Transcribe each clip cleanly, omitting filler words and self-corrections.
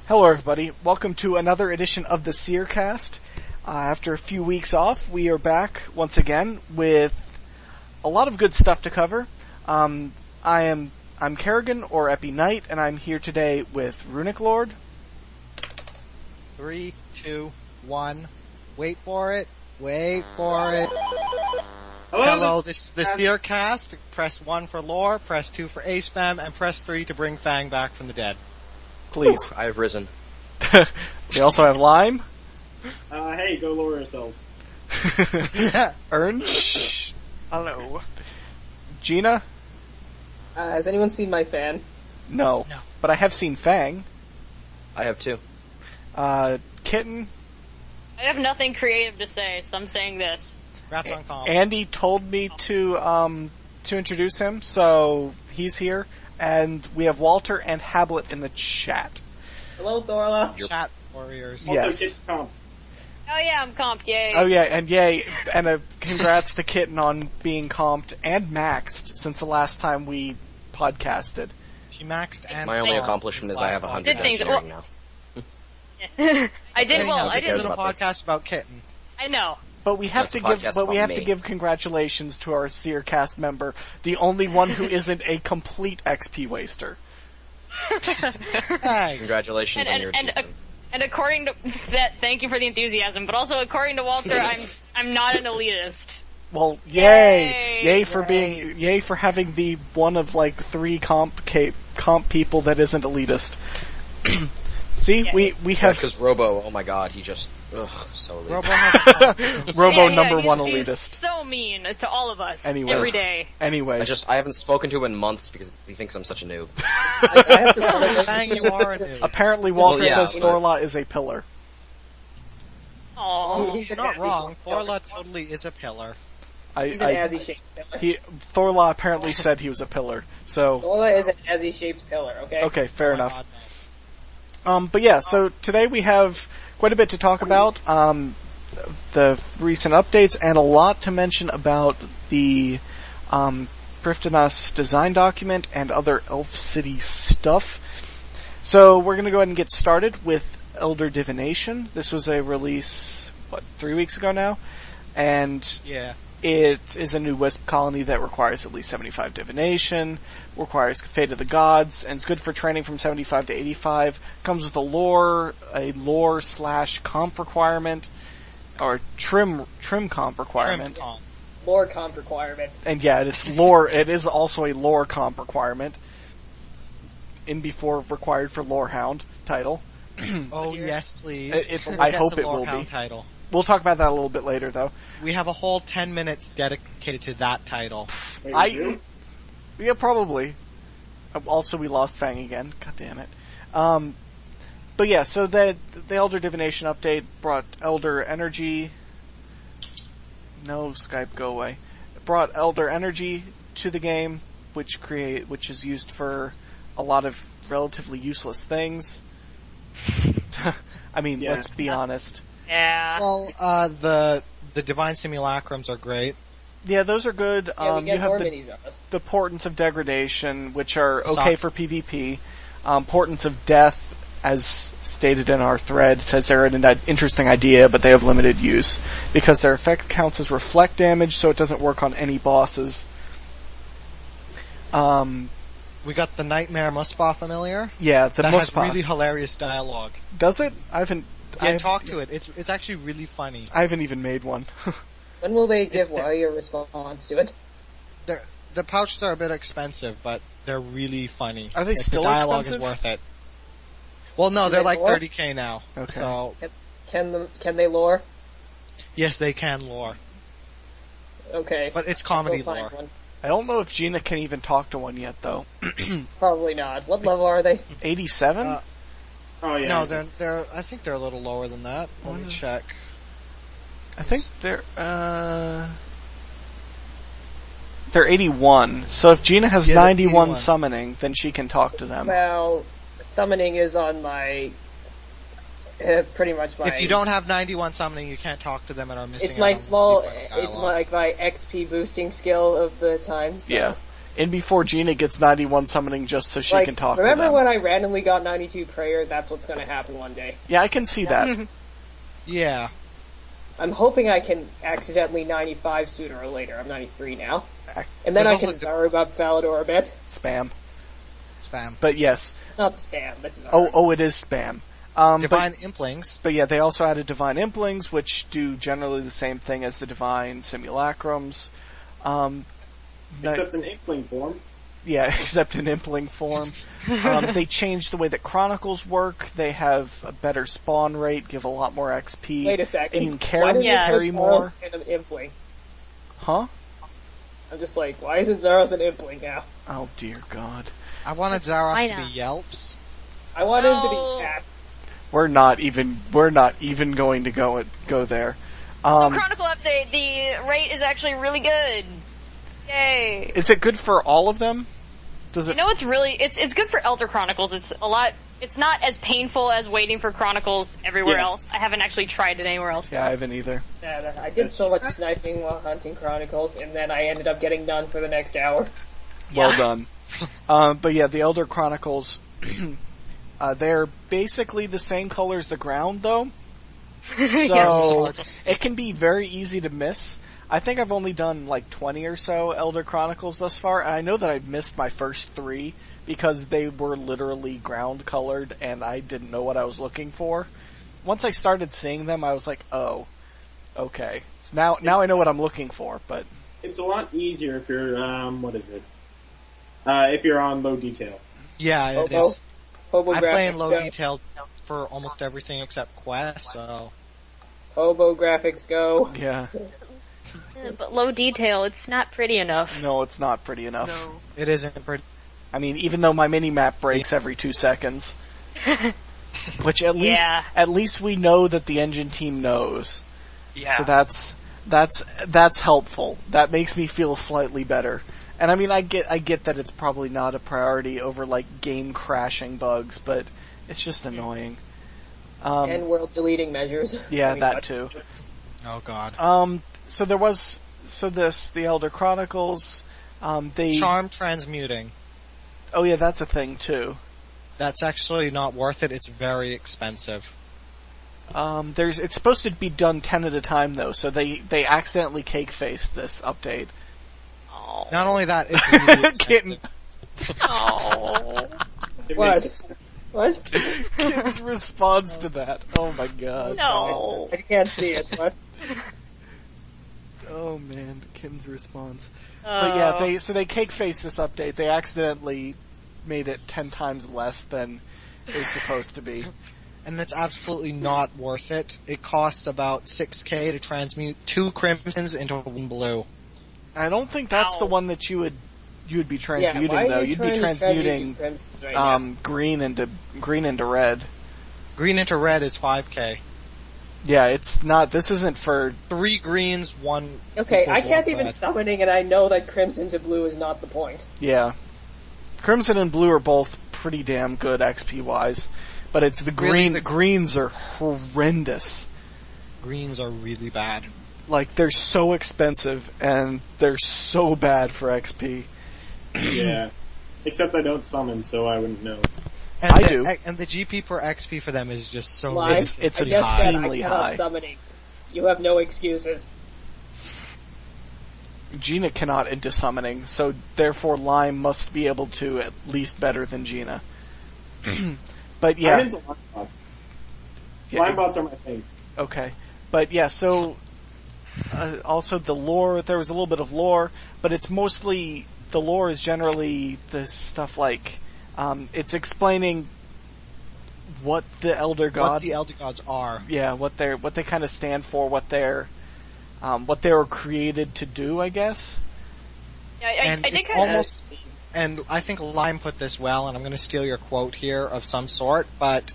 Hello everybody, welcome to another edition of the Seercast. After a few weeks off, we are back once again with a lot of good stuff to cover. I'm Kerrigan, or ePiKnight, and I'm here today with Runic Lord. 3, 2, 1, wait for it, wait for it. Hello, this is the Seercast. Press 1 for lore, press 2 for A-spam, and press 3 to bring Fang back from the dead. Please. I have risen. We also have Lime. Hey, go lower yourselves. Ern. Hello. Geena? Has anyone seen my fan? No. But I have seen Fang. I have two. Kitten? I have nothing creative to say, so I'm saying this. Rats on calm. Andy told me to introduce him, so he's here. And we have Walter and Habblet in the chat. Hello, Thorlah. Chat warriors. Yes. Also, get comp. Oh yeah, I'm comped, yay. Oh yeah, and yay, and a congrats to Kitten on being comped and maxed since the last time we podcasted. She maxed and My only Thank- accomplishment is I have 100 Did things- engineering now. I did well, I This did. isn't a about this. podcast about Kitten. I know. But we have That's to a give, podcast but we about have to me. give congratulations to our Seercast member, the only one who isn't a complete XP waster. Hey. Congratulations on your achievement. And according to that, thank you for the enthusiasm, but also according to Walter, I'm not an elitist. Well, Yay! yay for having the one of like 3 comp people that isn't elitist. See, Yeah. we have Because Robo, oh my god, he just, so elite. Robo has Robo Yeah, number he's, 1 he's elitist. so mean to all of us. Anyways. Every day. Anyways, I haven't spoken to him in months because he thinks I'm such a noob. I have to Fang, you are a noob. apparently Walter Well, yeah, says but- Thorlah is a pillar. Aww. He's not wrong. Thorlah totally is a pillar. He's an Azzy-shaped pillar. Thorlah apparently said he was a pillar. So Thorlah is an Azzy-shaped pillar, okay? okay, fair Oh my enough. God, no. But yeah, so today we have quite a bit to talk about, the recent updates and a lot to mention about the, Prif design document and other Elf City stuff. So we're gonna go ahead and get started with Elder Divination. This was a release, 3 weeks ago now? And Yeah. it is a new Wisp colony that requires at least 75 divination, requires Fate of the Gods, and it's good for training from 75 to 85. Comes with a lore / comp requirement, or trim comp requirement. Trim comp. Lore comp requirement. And yeah, it's lore, it is also a lore comp requirement. In before required for Lorehound title. Oh yes, please. I hope it will be. Title. We'll talk about that a little bit later though. We have a whole 10 minutes dedicated to that title. Yeah, probably. Also, we lost Fang again. God damn it. But yeah, so the Elder Divination update brought Elder Energy. No, Skype, go away. It brought Elder Energy to the game, which is used for a lot of relatively useless things. I mean, Yeah. let's be honest. Yeah. Well, the Divine Simulacrums are great. Yeah, those are good. Yeah, we You get have more the minis of us. the Portents of Degradation, which are okay Soft. for PvP. Portents of Death, as stated in our thread, says they're an interesting idea, but they have limited use. Because their effect counts as reflect damage, so it doesn't work on any bosses. We got the Nightmare Muspah familiar. Yeah, the That has Muspah. really hilarious dialogue. Does it? I haven't... Yeah, talk to it. It's actually really funny. I haven't even made one. When will they give your response to it? The pouches are a bit expensive, but they're really funny. Are they Like, still the dialogue expensive? is worth it. Well, no, Can they're they like lore? $30K now. Okay. So, Can they lore? yes, they can lore. Okay. But it's Go comedy find lore. one. I don't know if Geena can even talk to one yet, though. Probably not. What level are they? 87? Oh yeah. No, they're. I think they're a little lower than that. Let me check. I think they're 81. So if Geena has Yeah, they're 91 81. summoning, then she can talk to them. Well, summoning is on my... pretty much my... If you don't have 91 summoning, you can't talk to them and are missing. It's my out on small... deep It's dialogue. like my XP boosting skill of the time. So. Yeah. in before Geena gets 91 summoning just so she Like, can talk to remember them. when I randomly got 92 prayer? That's what's gonna happen one day. Yeah, I can see that. Yeah. I'm hoping I can accidentally 95 sooner or later. I'm 93 now. And then I can Zarubab Falador a bit. Spam. Spam. But yes. It's not spam, that's Zarubab. Oh, it is spam. Divine Implings. But yeah, they also added Divine Implings, which do generally the same thing as the Divine Simulacrums. Except in Inkling form. Yeah, except in Impling form. They changed the way that Chronicles work. They have a better spawn rate, give a lot more XP. Wait a second. And carry more. An Impling? Huh? I'm just like, why isn't Zaros an Impling now? Oh dear God. I wanted Zaros to be Yelps. I want him to be Cat. We're not even going to go there. Chronicle update, the rate is actually really good. Yay. Is it good for all of them? Does it? You know, it's good for Elder Chronicles. It's not as painful as waiting for Chronicles everywhere else. I haven't actually tried it anywhere else. Yeah, I haven't either. Yeah, I did so much sniping while hunting Chronicles, and then I ended up getting none for the next hour. Well done. But yeah, the Elder Chronicles, they're basically the same color as the ground though. So, it can be very easy to miss. I think I've only done like 20 or so Elder Chronicles thus far, and I know that I've missed my first 3 because they were literally ground colored and I didn't know what I was looking for. Once I started seeing them, I was like, oh, okay. So now I know what I'm looking for, but... It's a lot easier if you're, if you're on low detail. Yeah, it is. I play in low detail for almost everything except Quest, so... Hobo graphics go. Yeah. But low detail, it's not pretty enough. No, it's not pretty enough. No. It isn't pretty. I mean, even though my mini-map breaks every 2 seconds. Which at least we know that the engine team knows. Yeah. So that's helpful. That makes me feel slightly better. And I mean, I get that it's probably not a priority over like game crashing bugs, but it's just annoying. And world deleting measures. Yeah, that too. Oh God. The Elder Chronicles, they... Charm transmuting. Oh yeah, that's a thing too. That's actually not worth it, it's very expensive. It's supposed to be done 10 at a time though, so they accidentally cake-faced this update. Oh. Not only that, it's really Kitten. Oh. What? Kitten's response to that. Oh my God. No. I can't see it. What? Oh man, Kim's response. But yeah, they cake-faced this update. They accidentally made it 10 times less than it was supposed to be. And it's absolutely not worth it. It costs about 6k to transmute 2 crimsons into 1 blue. I don't think that's the one that you would be transmuting though. You'd be transmuting green into red. Green into red is 5k. Yeah, it's not. This isn't for 3 greens, 1. Okay, I can't even summoning, and I know that crimson to blue is not the point. Yeah, crimson and blue are both pretty damn good XP wise, but it's the green. The greens are horrendous. Greens are really bad. Like they're so expensive and they're so bad for XP. Yeah, except I don't summon, so I wouldn't know. And I do. And the GP per XP for them is just so Live, it's insanely high. Summoning. You have no excuses. Geena cannot into summoning, so therefore Lime must be able to at least better than Geena. But yeah. I'm into line bots. Yeah, line bots are my thing. Okay. But yeah, so also the lore, there was a little bit of lore, but it's mostly, the lore is generally the stuff like, it's explaining what the Elder Gods are. Yeah, what they kind of stand for, what they were created to do, I guess. Yeah, I think almost, and I think Lime put this well, and I'm going to steal your quote here of some sort, but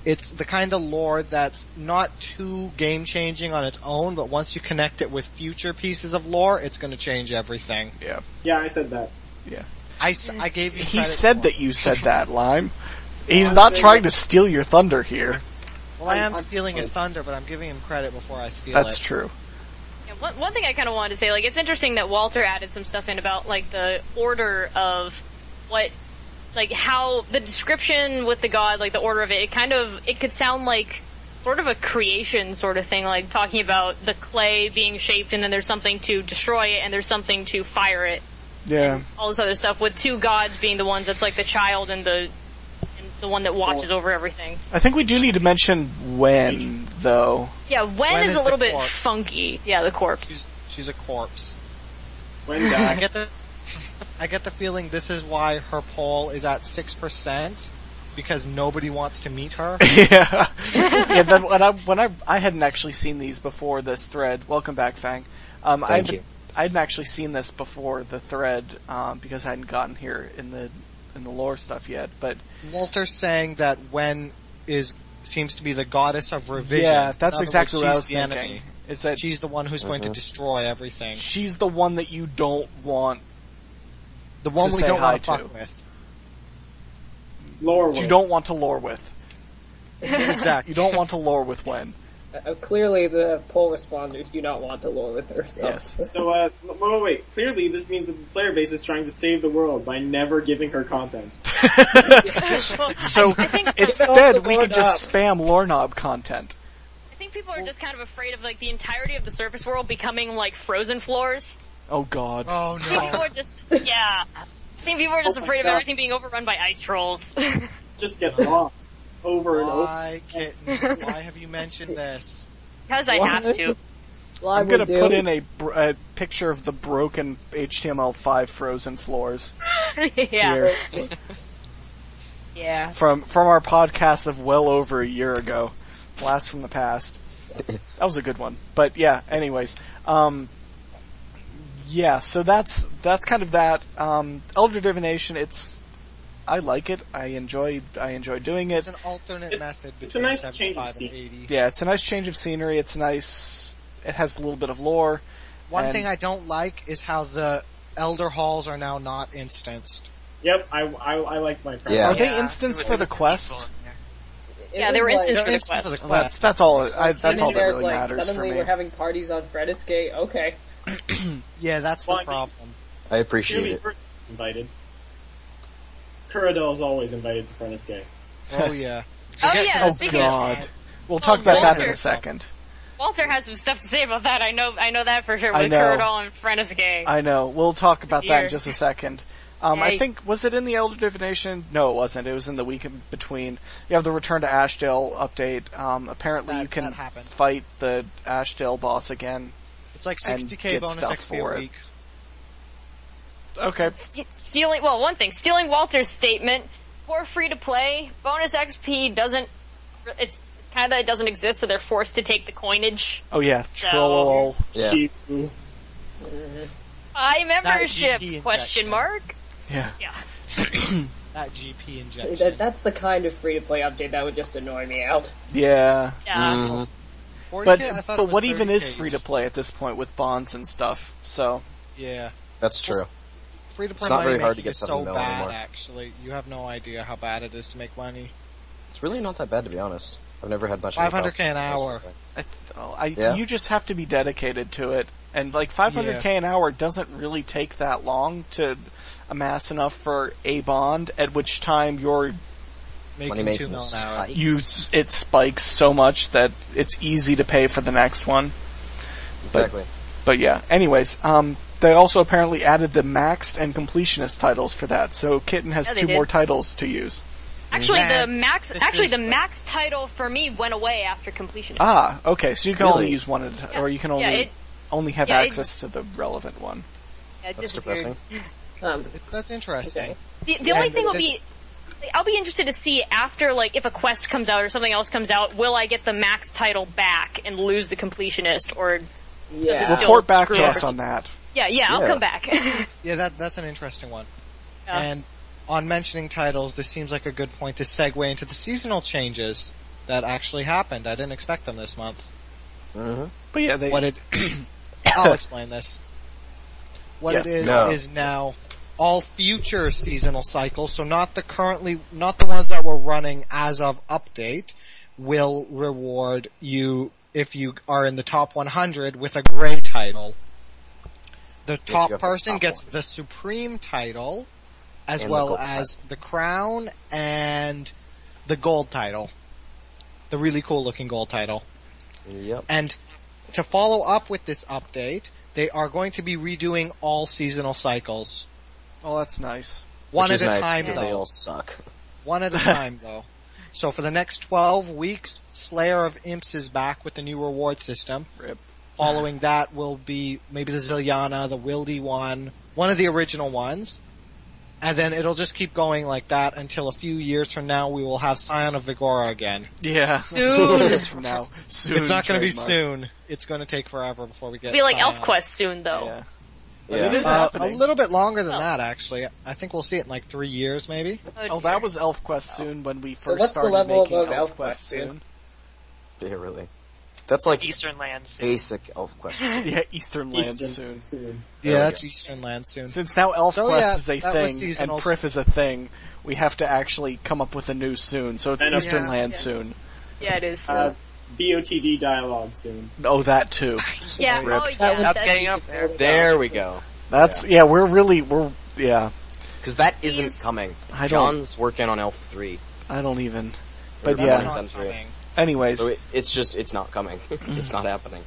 it's the kind of lore that's not too game-changing on its own, but once you connect it with future pieces of lore, it's going to change everything. Yeah. Yeah, I said that. Yeah. I gave you credit. He said that you said that, Lime. He's not trying to steal your thunder here. Well, I am stealing his thunder, but I'm giving him credit before I steal it. That's true. One thing I kind of wanted to say, like, it's interesting that Walter added some stuff in about, like, the order of what, like, how the description with the god, like, the order of it, it could sound like sort of a creation sort of thing, like talking about the clay being shaped and then there's something to destroy it and there's something to fire it. Yeah. All this other stuff, with two gods being the ones that's like the child and the one that watches over everything. I think we do need to mention Wen, though. Yeah, Wen is a little bit funky. Yeah, the corpse. She's a corpse. Wen died. I get the feeling this is why her poll is at 6%, because nobody wants to meet her. Yeah. Yeah, then when I hadn't actually seen these before this thread. Welcome back, Fang. Thank you. I hadn't actually seen this before the thread, because I hadn't gotten here in the lore stuff yet, but Walter's saying that Wen seems to be the goddess of revision. Yeah, that's exactly what I was thinking. Enemy. Is that she's the one who's going to destroy everything. She's the one that you don't want. The one we don't want to fuck with. Lore with. You don't want to lore with. Exactly. You don't want to lore with Wen. Clearly the poll responders do not want to lore with her, so. Yes. So, wait. Clearly this means that the player base is trying to save the world by never giving her content. So, instead, we could just spam lore knob content. I think people are just kind of afraid of, like, the entirety of the surface world becoming, like, frozen floors. Oh god. Oh I think people are just, I think people are just afraid of everything being overrun by ice trolls. Just get lost. Over and over. Why, Kitten? Why have you mentioned this? Because I have to. I'm gonna put in a picture of the broken HTML5 frozen floors. Yeah. Here. Yeah. From our podcast of well over a year ago. Blast from the past. That was a good one. But yeah, anyways. Yeah, so that's kind of that. Elder Divination, I like it. I enjoy doing it. It's an alternate method between it's a nice 75 change of and scenery. 80. Yeah, it's a nice change of scenery. It's nice. It has a little bit of lore. One thing I don't like is how the Elder Halls are now not instanced. Yep, I liked my preference. Yeah. Are they instanced for the quest? Yeah, they were instanced for the quest. That's all. That's all that there's really matters for suddenly me. we're having parties on Fredescape. Okay. Yeah, that's the problem. I appreciate Clearly, it. Kurt's invited. Kuradell's always invited to Fredescape. Oh yeah. Oh yeah, Oh speaking god. of, We'll talk about that in Walter. a second. Walter has some stuff to say about that. I know that for sure. I With know. Kuradell and Frennesgay. I know. We'll talk about that in Here. just a second. I think, was it in the Elder Divination? No, it wasn't. It was in the week in between. You have the Return to Ashdale update. Apparently you can happened. fight the Ashdale boss again. It's like And 60k get bonus stuff XP for a it. week. Okay. Stealing Walter's statement for free to play. Bonus XP doesn't. It's kind of that it doesn't exist, so they're forced to take the coinage. Oh yeah, So- troll. Yeah. Cheap. Membership? GP Question injection. mark. Yeah. Yeah. That GP injection. That's the kind of free-to-play update that would just annoy me out. Yeah. Yeah. 40K? But I thought it but was what even 30K is each. free to play at this point with bonds and stuff? So Yeah. That's true. Free to play It's not money very hard to making get is 7 so mil bad, anymore. actually. You have no idea how bad it is to make money. It's really not that bad, to be honest. I've never had much of a 500k an hour. Yeah. you just have to be dedicated to it, and like 500k an hour doesn't really take that long to amass enough for a bond. At which time Money Making making 2 mil an hour. spikes. it spikes so much that it's easy to pay for the next one. Exactly. But yeah, anyways, they also apparently added the maxed and completionist titles for that, so Kitten has Yeah, they 2 did. more titles to use. Actually, Man, the max title for me went away after completion. Ah, okay, so you can only Really? use one at a time, Yeah. or you can Yeah, only have yeah, access to the relevant one. Yeah, it That's disappeared. depressing. That's interesting. Okay. The only thing will be, I'll be interested to see after, like, if a quest comes out or something else comes out, will I get the max title back and lose the completionist, or Yeah. Does it still Report back screw to up us or on that. yeah, I'll Yeah. come back. Yeah, that's an interesting one. Yeah. And on mentioning titles, this seems like a good point to segue into the seasonal changes that actually happened. I didn't expect them this month. Mm-hmm. But yeah, I'll explain this. What Yeah. it is No. is now all future seasonal cycles, so not the ones that were running as of update, will reward you if you are in the top 100 with a gray title. The top person gets the Supreme title, as well as the Crown and the Gold title. The really cool looking Gold title. Yep. And to follow up with this update, they are going to be redoing all seasonal cycles. Oh, that's nice. One at a time, though. though. They all suck. One at a time, though. So for the next 12 weeks, Slayer of Imps is back with the new reward system. Rip. Following that will be maybe the Zilyana, the Wildy one of the original ones. And then it'll just keep going like that until a few years from now we will have Scion of Vigora again. Yeah. Soon. Years from now. Soon. It's not going to be trademark. soon. It's going to take forever before we get It'll be like Scion. ElfQuest soon, though. Yeah. Yeah. It is A happening. little bit longer than that, actually. I think we'll see it in like 3 years, maybe. Oh, that was ElfQuest soon when we So first what's the started level making above ElfQuest ElfQuest soon. Yeah, really. That's like Eastern lands. basic elf question. Yeah, Eastern Lands soon. Yeah, that's Eastern Land soon. Since now ElfQuest So, yeah, is a that was thing and seasonal. Prif is a thing, we have to actually come up with a new soon. So it's I know. Eastern Yeah. Land Yeah. soon. Yeah, it is. BOTD dialogue soon. Oh, that too. Yeah, Rip. oh That yeah. was- That's getting up there. There we go. That's, yeah, yeah. Because that isn't He's- coming. I don't- John's working on Elf 3. I don't even. But That's yeah, not- Not coming. anyways. So it's not coming. It's not happening.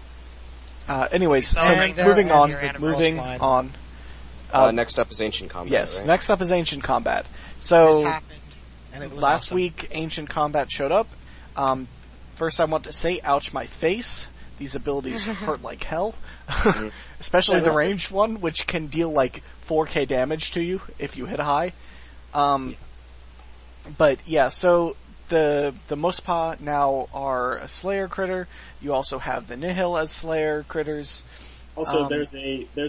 Anyways, so And moving they're on, your anniversary. moving Fine. on. Next up is Ancient Combat, Yes, right? next up is Ancient Combat. This So, happened, and it was last awesome. week, Ancient Combat showed up. First I want to say, ouch my face. These abilities hurt like hell. Especially the ranged one, which can deal like 4k damage to you if you hit high. But yeah, so the Muspa now are a Slayer critter. You also have the Nihil as Slayer critters. Also, there's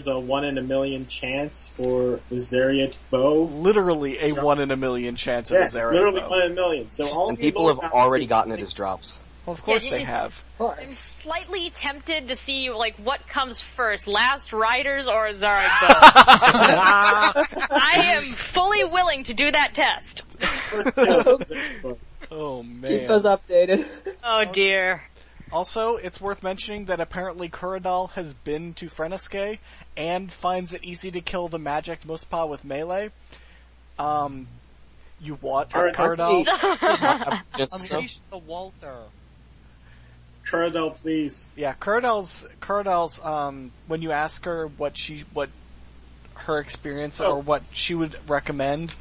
a 1 in a million chance for the Zeriat bow. Literally a 1 in a million chance of Yeah, a it's Zeriat literally bow. 1 in a million. So all And the people have lower already powers- gotten it as drops. Well, of course Yeah, they have. Of course. I'm slightly tempted to see, like, what comes first, Last Riders or Zarag I am fully willing to do that test. First two Zeriat bow. Oh Keep us man. updated. Oh dear. Also, it's worth mentioning that apparently Kuradal has been to Freneske and finds it easy to kill the magic Muspa with melee. You what, Kuradal? Just so. Unleash the Walter. Kuradal, please. Yeah, Kuradal's, when you ask her what her experience or what she would recommend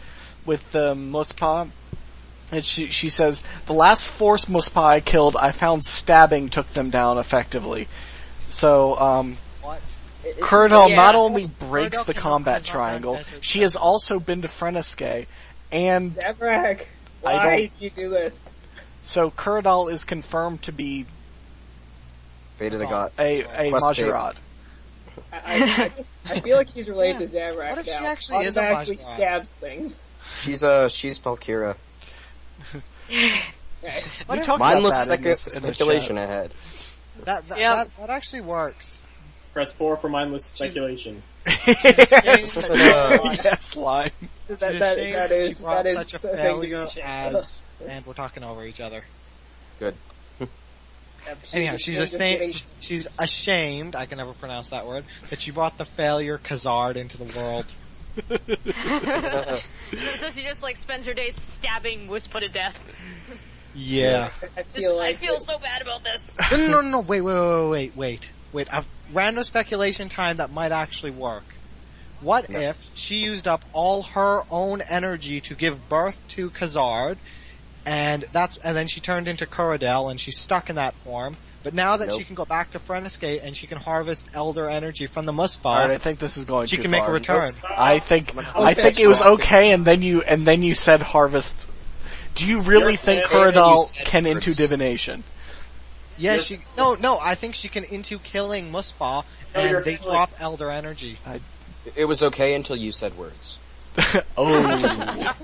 with the Muspa, and she says, the last force Muspa I killed, I found stabbing took them down effectively. So, What? Kuradal Yeah. not only breaks Kuradal the cannot combat present triangle, that desert she has also been to Freneske, and Zavrak, I why don't- did you do this? so Kuradal is confirmed to be Fate of the God. a Quest tape. Majorat. I feel like he's related to Zavrak What if she now. actually is a Automatically Majorat? stabs things. She's Palkira. Okay. We talked Mindless about that in this speculation chat. ahead. That actually works. Press 4 for mindless speculation. Yes, Uh, yes, Lime. That She is brought that is such a the thing to failure be as, and we're talking over each other. Good. Anyhow, she's ashamed, I can never pronounce that word, that she brought the failure Khazard into the world. So she just, like, spends her days stabbing Wispa to death. Yeah. I feel like I feel so bad about this. No, wait. A random speculation time that might actually work. What if she used up all her own energy to give birth to Khazard, and then she turned into Kuradal and she's stuck in that form, but now that Nope. she can go back to Freneske and she can harvest elder energy from the Muspa, Alright, I think this is going she too can make far. a return. I think it was okay, and then you said harvest. Do you really You're think saying that you Kuradal said can words. into divination? Yeah, I think she can into killing Muspa, No, you're and they killing. drop elder energy. It was okay until you said words. Oh.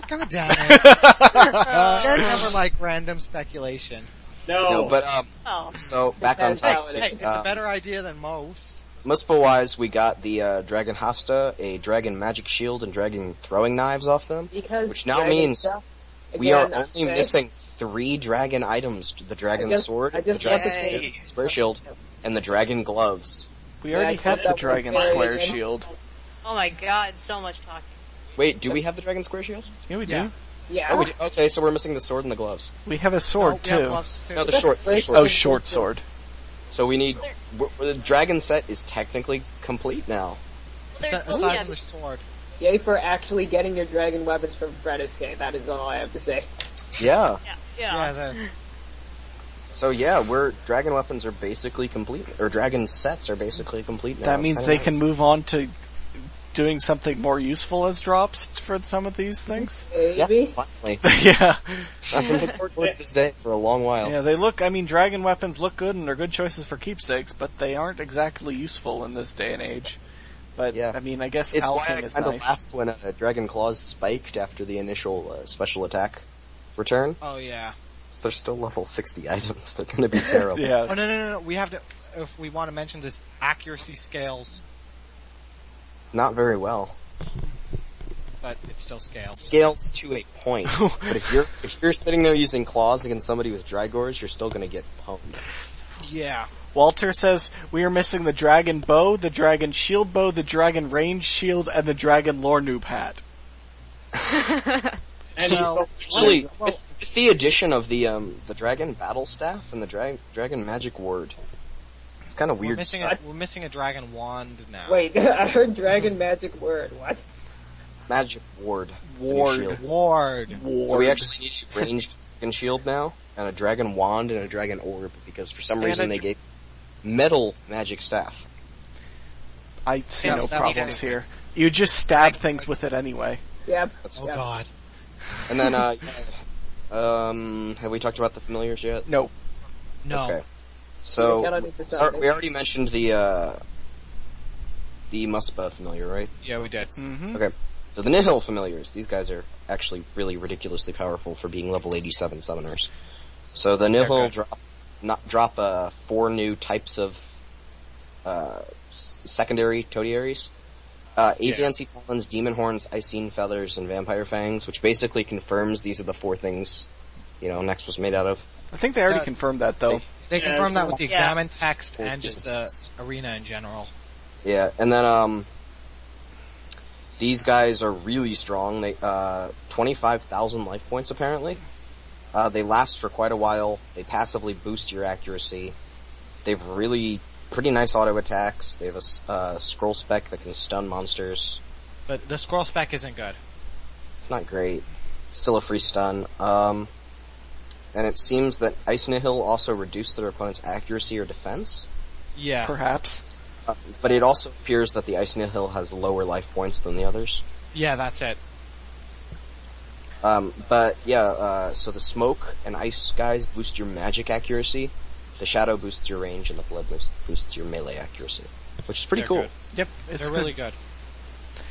God damn it. You guys never like random speculation. No, but Oh. so back on That's how topic. it Hey, it's a better idea than most. Muspa-wise, we got the Dragon Hasta, a Dragon Magic Shield, and Dragon Throwing Knives off them. because Which now dragon means- stuff. We are Again, only missing 3 dragon items: the dragon sword, the dragon square shield, and the dragon gloves. We already have the dragon square shield. Oh my god, so much talking. Wait, do we have the dragon square shield? Yeah, we do. Yeah. Oh, we do. Okay, so we're missing the sword and the gloves. We have a sword too. No, the short. Oh, short sword. So we need. The dragon set is technically complete now. Aside from the sword. Yay for actually getting your dragon weapons from Frediscae. That is all I have to say. Yeah. Yeah. So yeah, dragon weapons are basically complete, or dragon sets are basically complete now. That means they can move on to doing something more useful as drops for some of these things. Maybe. Yeah, finally. Yeah. I've been looking forward to this day for a long while. Yeah, dragon weapons look good and are good choices for keepsakes, but they aren't exactly useful in this day and age. But, yeah. I mean, I guess it's why Alching I is kind of nice. laughed when dragon claws spiked after the initial special attack return. Oh yeah. They're still level 60 items. They're gonna be terrible. Yeah. Oh no. We have to, if we want to mention this, accuracy scales, Not very well. but it still scales. Scales to a point. But if you're sitting there using claws against somebody with Drygores, you're still gonna get pwned. Yeah. Walter says, we are missing the dragon bow, the dragon shield bow, the dragon range shield, and the dragon lore noob hat. And Actually, with the addition of the dragon battle staff and the dragon magic ward, it's kind of weird. We're missing a dragon wand now. Wait, I heard dragon magic word. What? Magic ward. Ward. So we actually need a ranged dragon shield now, and a dragon wand and a dragon orb, because for some reason they gave metal magic staff. I see no problems here. You just stab things with it anyway. Yep. Oh god. And then, have we talked about the familiars yet? No. Okay. So, we already mentioned the Muspa familiar, right? Yeah, we did. Mm-hmm. Okay. So the Nihil familiars, these guys are actually really ridiculously powerful for being level 87 summoners. So the Nihil drop 4 new types of secondary totiaries. Avian Sea Talons, Demon Horns, Icene Feathers, and Vampire Fangs, which basically confirms these are the 4 things, Next was made out of. I think they already confirmed that, though. They confirmed that with the examine text and just arena in general. Yeah, and then, these guys are really strong. They, 25,000 life points apparently. They last for quite a while. They passively boost your accuracy. They've really pretty nice auto attacks. They have a scroll spec that can stun monsters. But the scroll spec isn't good. It's not great. Still a free stun. And it seems that Ice Nihil also reduced their opponent's accuracy or defense. Yeah. Perhaps. But it also appears that the Ice Nihil has lower life points than the others. Yeah, that's it. So the smoke and ice guys boost your magic accuracy. The shadow boosts your range, and the blood boosts your melee accuracy, which is pretty cool. Good. Yep, they're really good.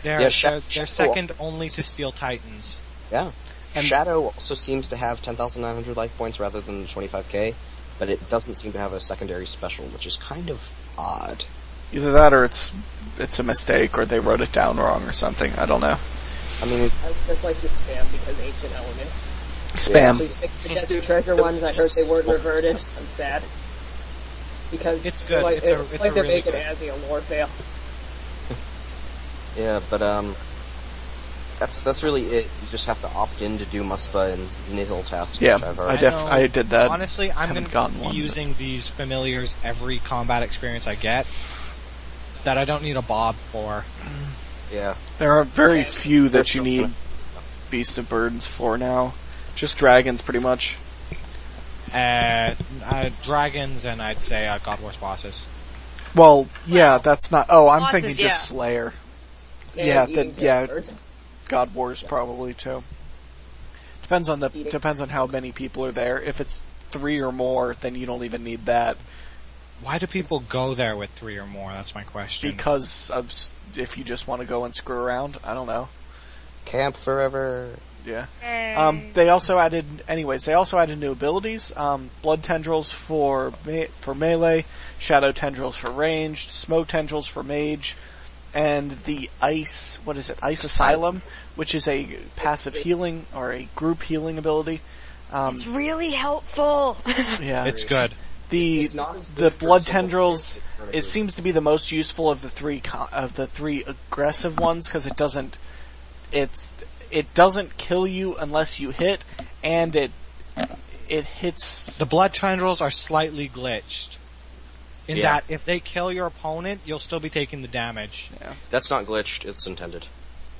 They're second only to Steel Titans. Yeah. And Shadow also seems to have 10,900 life points rather than 25k, but it doesn't seem to have a secondary special, which is kind of odd. Either that or it's a mistake, or they wrote it down wrong or something. I don't know. I mean, I would just like to spam because ancient elements. Spam. Please fix the desert treasure ones. I heard they weren't reverted. I'm sad. Because it's good. Like, it's a to really make good. an Azio lore fail. Yeah, but that's really it. You just have to opt in to do Muspa and Nihil tasks. Yeah, which I did that. Honestly, I'm going to be using these familiars every combat experience I get. That I don't need a Bob for. Yeah. There are very few that you need Beast of Burdens for now. Just dragons, pretty much. Dragons and I'd say God Wars bosses. Well, yeah, that's not... Oh, I'm bosses, thinking just Slayer. Yeah, God Wars probably too. Depends on how many people are there. If it's 3 or more, then you don't even need that. Why do people go there with 3 or more? That's my question. Because of if you just want to go and screw around, I don't know. Camp forever. Yeah. They also added new abilities. Blood Tendrils for melee, Shadow Tendrils for ranged, Smoke Tendrils for mage, and the Ice Asylum, which is a passive healing, or a group healing ability. It's really helpful. Yeah. It's good. The Blood Tendrils, it seems to be the most useful of the three aggressive ones, because it doesn't kill you unless you hit, and it hits... The Blood Tendrils are slightly glitched. In that, if they kill your opponent, you'll still be taking the damage. Yeah. That's not glitched, it's intended.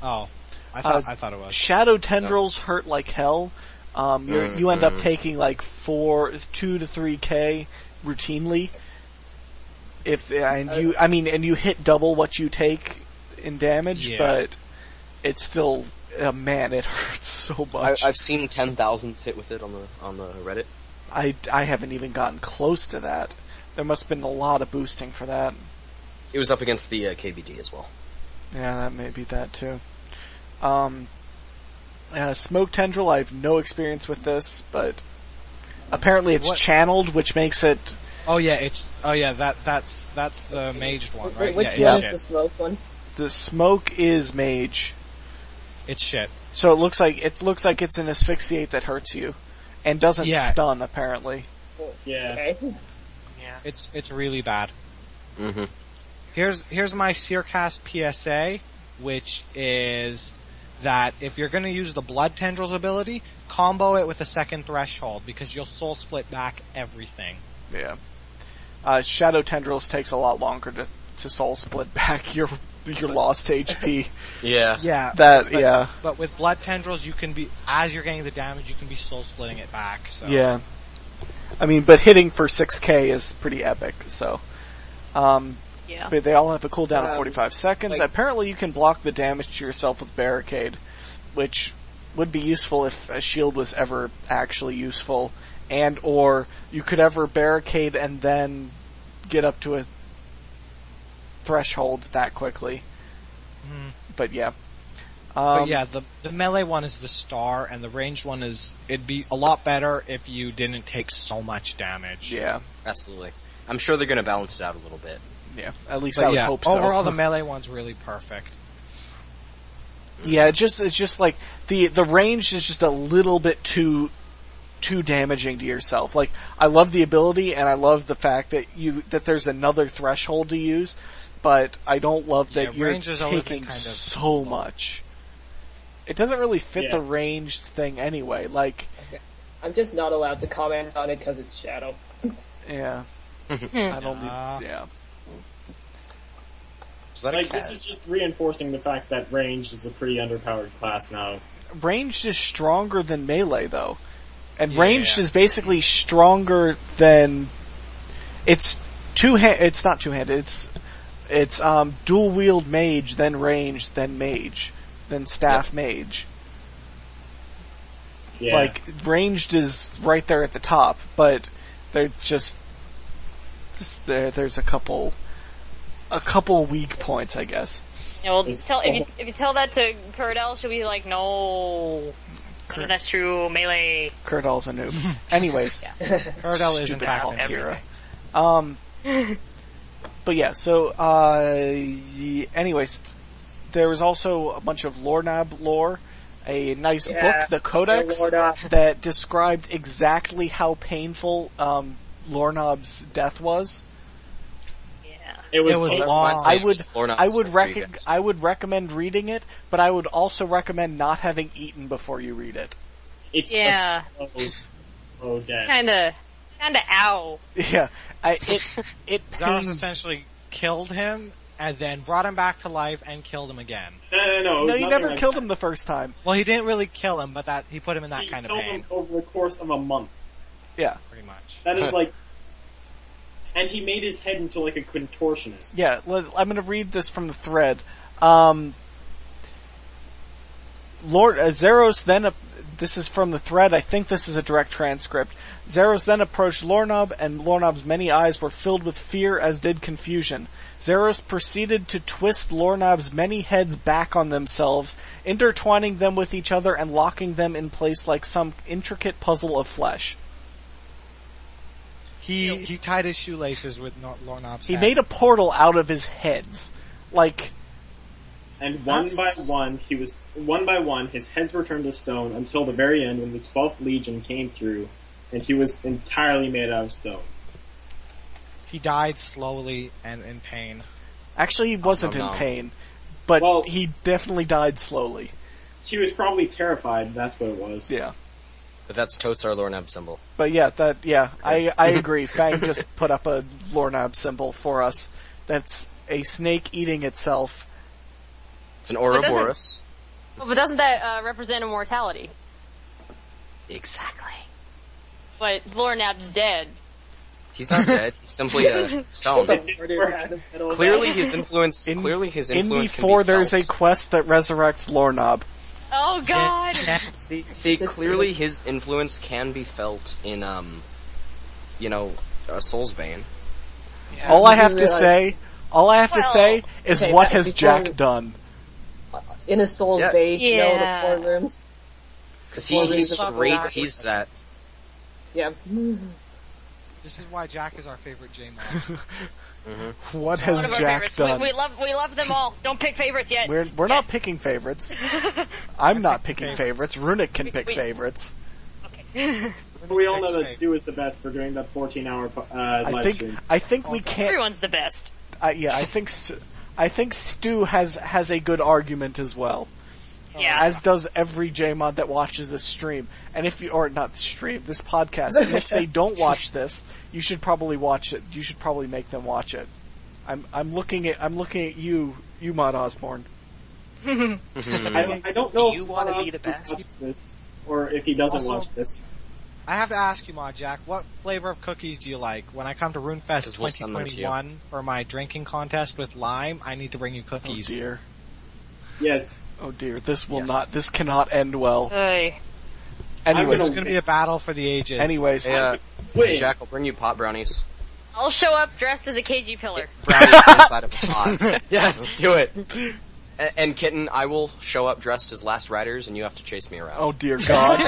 Oh. I thought it was. Shadow Tendrils hurt like hell. You end up taking like 2 to 3k routinely. And you hit double what you take in damage, but it's still, man, it hurts so much. I've seen 10,000 hit with it on the Reddit. I haven't even gotten close to that. There must have been a lot of boosting for that. It was up against the KBD as well. Yeah, that may be that too. Smoke Tendril, I have no experience with this, but apparently it's channeled, which makes it... that's the maged one, right? Which one's the smoke one? The smoke is mage. It's shit. So it looks like it's an asphyxiate that hurts you, and doesn't stun, apparently. Yeah. Okay. Yeah. It's really bad. Mm-hmm. Here's my Seercast PSA, which is that if you're going to use the Blood Tendrils ability, combo it with a second threshold, because you'll soul split back everything. Yeah. Shadow Tendrils takes a lot longer to soul split back your lost HP. Yeah. But with Blood Tendrils, you can be, as you're getting the damage, you can be soul splitting it back. So. Yeah. I mean, but hitting for 6k is pretty epic, so. But they all have a cooldown of 45 seconds. Apparently you can block the damage to yourself with Barricade, which would be useful if a shield was ever actually useful, or you could ever barricade and then get up to a threshold that quickly. But yeah. The melee one is the star, and the ranged one it'd be a lot better if you didn't take so much damage. Yeah. Absolutely. I'm sure they're gonna balance it out a little bit. Yeah, at least I would hope so. Overall, the melee one's really perfect. Yeah, it's just like the range is just a little bit too damaging to yourself. Like, I love the ability and I love the fact that there's another threshold to use, but I don't love that you're taking so much. It doesn't really fit the ranged thing anyway. Like, I'm just not allowed to comment on it because it's Shadow. Yeah. I don't need, this is just reinforcing the fact that ranged is a pretty underpowered class now. Ranged is stronger than melee, though. And ranged is basically stronger than... It's not two-handed, it's dual-wield mage, then ranged, then mage, then staff mage. Yeah. Like, ranged is right there at the top, but they're just... There's a couple weak points, I guess. Yeah, well, if you tell that to Curdell, she'll be like, no, that's true, melee. Curdell's a noob. Anyways. Curdell is in fact Kira. But yeah, so, anyways, there was also a bunch of Lornab lore, a nice book, the Codex, that described exactly how painful, Lornab's death was. It was long. I would recommend reading it, but I would also recommend not having eaten before you read it. It's so dead. Kinda ow. Yeah. It Zaros essentially killed him and then brought him back to life and killed him again. No, you never killed him the first time. Well, he didn't really kill him, but he put him in that kind of pain. He killed him over the course of a month. Yeah. Pretty much. That is like... And he made his head into like a contortionist. Yeah, I'm gonna read this from the thread. Lord Zeros then... this is from the thread, I think this is a direct transcript. Zeros then approached Lornab, and Lornab's many eyes were filled with fear, as did confusion. Zeros proceeded to twist Lornab's many heads back on themselves, intertwining them with each other and locking them in place like some intricate puzzle of flesh. He tied his shoelaces with Lornab's He head. made a portal out of his heads. Like, And one by one, his heads were turned to stone until the very end when the 12th Legion came through, and he was entirely made out of stone. He died slowly and in pain. Actually, he wasn't in pain, but he definitely died slowly. He was probably terrified, that's what it was. Yeah. But that's Totes our Lornab symbol. But I agree. Fang just put up a Lornab symbol for us. That's a snake eating itself. It's an Ouroboros. But doesn't that represent immortality? Exactly. But Lornab's dead. He's not dead. He's simply a stone. Clearly his influence. In before there's a quest that resurrects Lornab. Oh God! See, clearly his influence can be felt in, Soulsbane. Yeah. All I have to say is what has Jack done? In a Soul's Bane, the 4 rooms. Cause he's he's that. Yeah. This is why Jack is our favorite J-Mod. Mm-hmm. What has Jack done? We love them all. Don't pick favorites yet. We're not picking favorites. I'm not picking favorites. Runic can pick favorites. Okay. We all know that Stu is the best for doing that 14-hour live stream. I think we can't. Everyone's the best. I think Stu has a good argument as well. Yeah. As does every JMod that watches this stream. And if you, or not stream, this podcast, and if they don't watch this, you should probably watch it. You should probably make them watch it. I'm looking at you, Mod Osborne. I don't know if you want to be the best? This, or if he doesn't watch this. I have to ask you, Mod Jack, what flavor of cookies do you like? When I come to RuneFest 2021 for my drinking contest with Lime, I need to bring you cookies. Oh dear. Yes. Oh dear, this cannot end well. Hey. Anyways. This is going to be a battle for the ages. Anyways. Hey, Jack, I'll bring you pot brownies. I'll show up dressed as a KG pillar. Brownies inside of a pot. Yes, let's do it. And Kitten, I will show up dressed as Last Riders, and you have to chase me around. Oh dear God.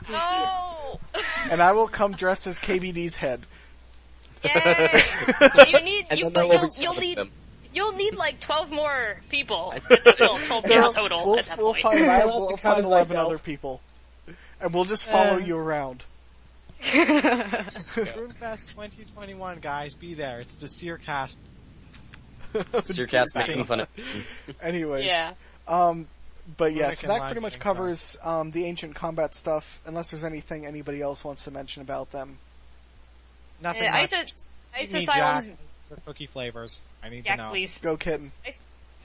No! And I will come dressed as KBD's head. Yay! You'll need like 12 more people. 12 people total at that we'll point. find 11 other people. And we'll just follow you around. RuneFest 2021, guys, be there. It's the Seercast. Seercast making fun of. Anyways. Yeah. But yes, that pretty much covers the ancient combat stuff, unless there's anything anybody else wants to mention about them. Nothing much. Ice Asylum's... The cookie flavors. I need Jack, to know. please. Go, Kitten.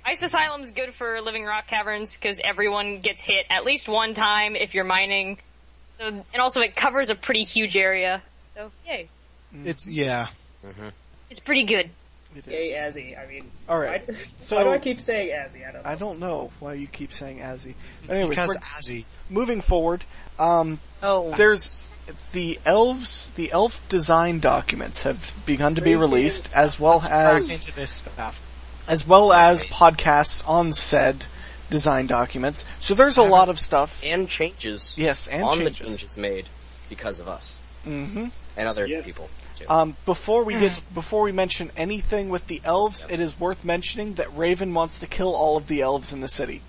Ice Asylum's good for living rock caverns, because everyone gets hit at least one time if you're mining. So, and also it covers a pretty huge area. So, yay. It's It's pretty good. Yay, Azzy. I mean, alright. Why do I keep saying Azzy? I don't know why you keep saying Azzy. Anyways, because Azzy. Moving forward, there's the elf design documents have begun to be released, as well as into this stuff. as well as podcasts on said design documents. So there's a lot of stuff and changes. Yes, and on changes. the changes made because of us. Mm-hmm. And other people too. Before we mention anything with the elves, it is worth mentioning that Raven wants to kill all of the elves in the city.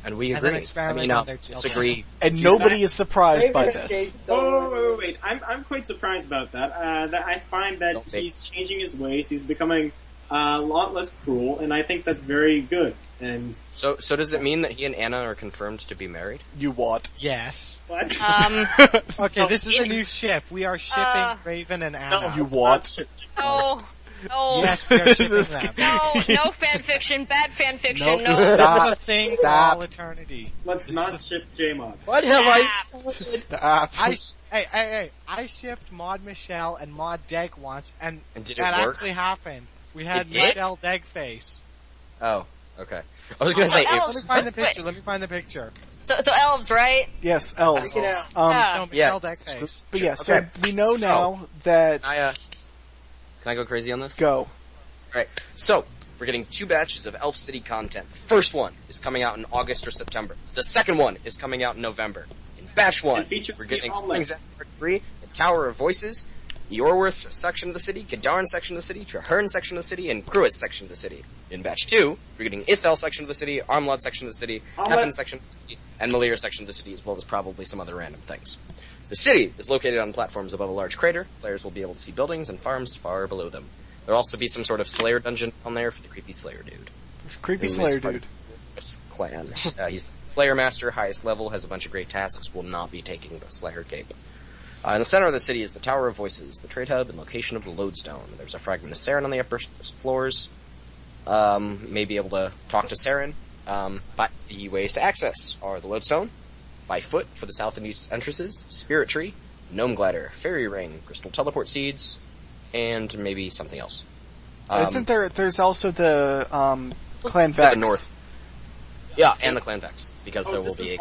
And we agree. Disagree. And nobody is surprised by this. Wait. I'm quite surprised about that. I find that he's changing his ways. He's becoming a lot less cruel, and I think that's very good. And so does it mean that he and Anna are confirmed to be married? You what? Yes. What? Okay, this is the new ship. We are shipping Raven and Anna. You what? No. Yes, we are shipping them. No fanfiction. Bad fanfiction. No. Stop. This is a thing for all eternity. Let's not ship J-Mods. What have I started? Stop. Hey, I shipped Mod Michelle and Mod Deg once, and did that it work? actually happened. We had did? Michelle Deg face. Oh, okay. I was gonna say, elves. Let me find the picture. So elves, right? Yes, elves. No, Michelle Deg face. But yeah, so we know now that... Can I go crazy on this? Go. Alright, so, we're getting 2 batches of Elf City content. The first one is coming out in August or September. The second one is coming out in November. In batch 1, we're getting Things Part 3, and Tower of Voices. Yorworth section of the city, Kadarn section of the city, Traherne section of the city, and Kruis section of the city. In batch 2, we're getting Ithel section of the city, Armlod section of the city, Capn section of the city, and Malir section of the city, as well as probably some other random things. The city is located on platforms above a large crater. Players will be able to see buildings and farms far below them. There'll also be some sort of Slayer dungeon on there for the creepy Slayer dude. Creepy Slayer dude. Clan. He's the Slayer Master, highest level, has a bunch of great tasks, will not be taking the Slayer cape. In the center of the city is the Tower of Voices, the trade hub and location of the Lodestone. There's a fragment of Saren on the upper floors. May be able to talk to Saren. But the ways to access are the Lodestone, by foot for the south and east entrances, Spirit Tree, Gnome Glider, Fairy Ring, Crystal Teleport Seeds, and maybe something else. Isn't there's also the, Clan Vex. The north. Yeah, and the Clan Vex, because there will be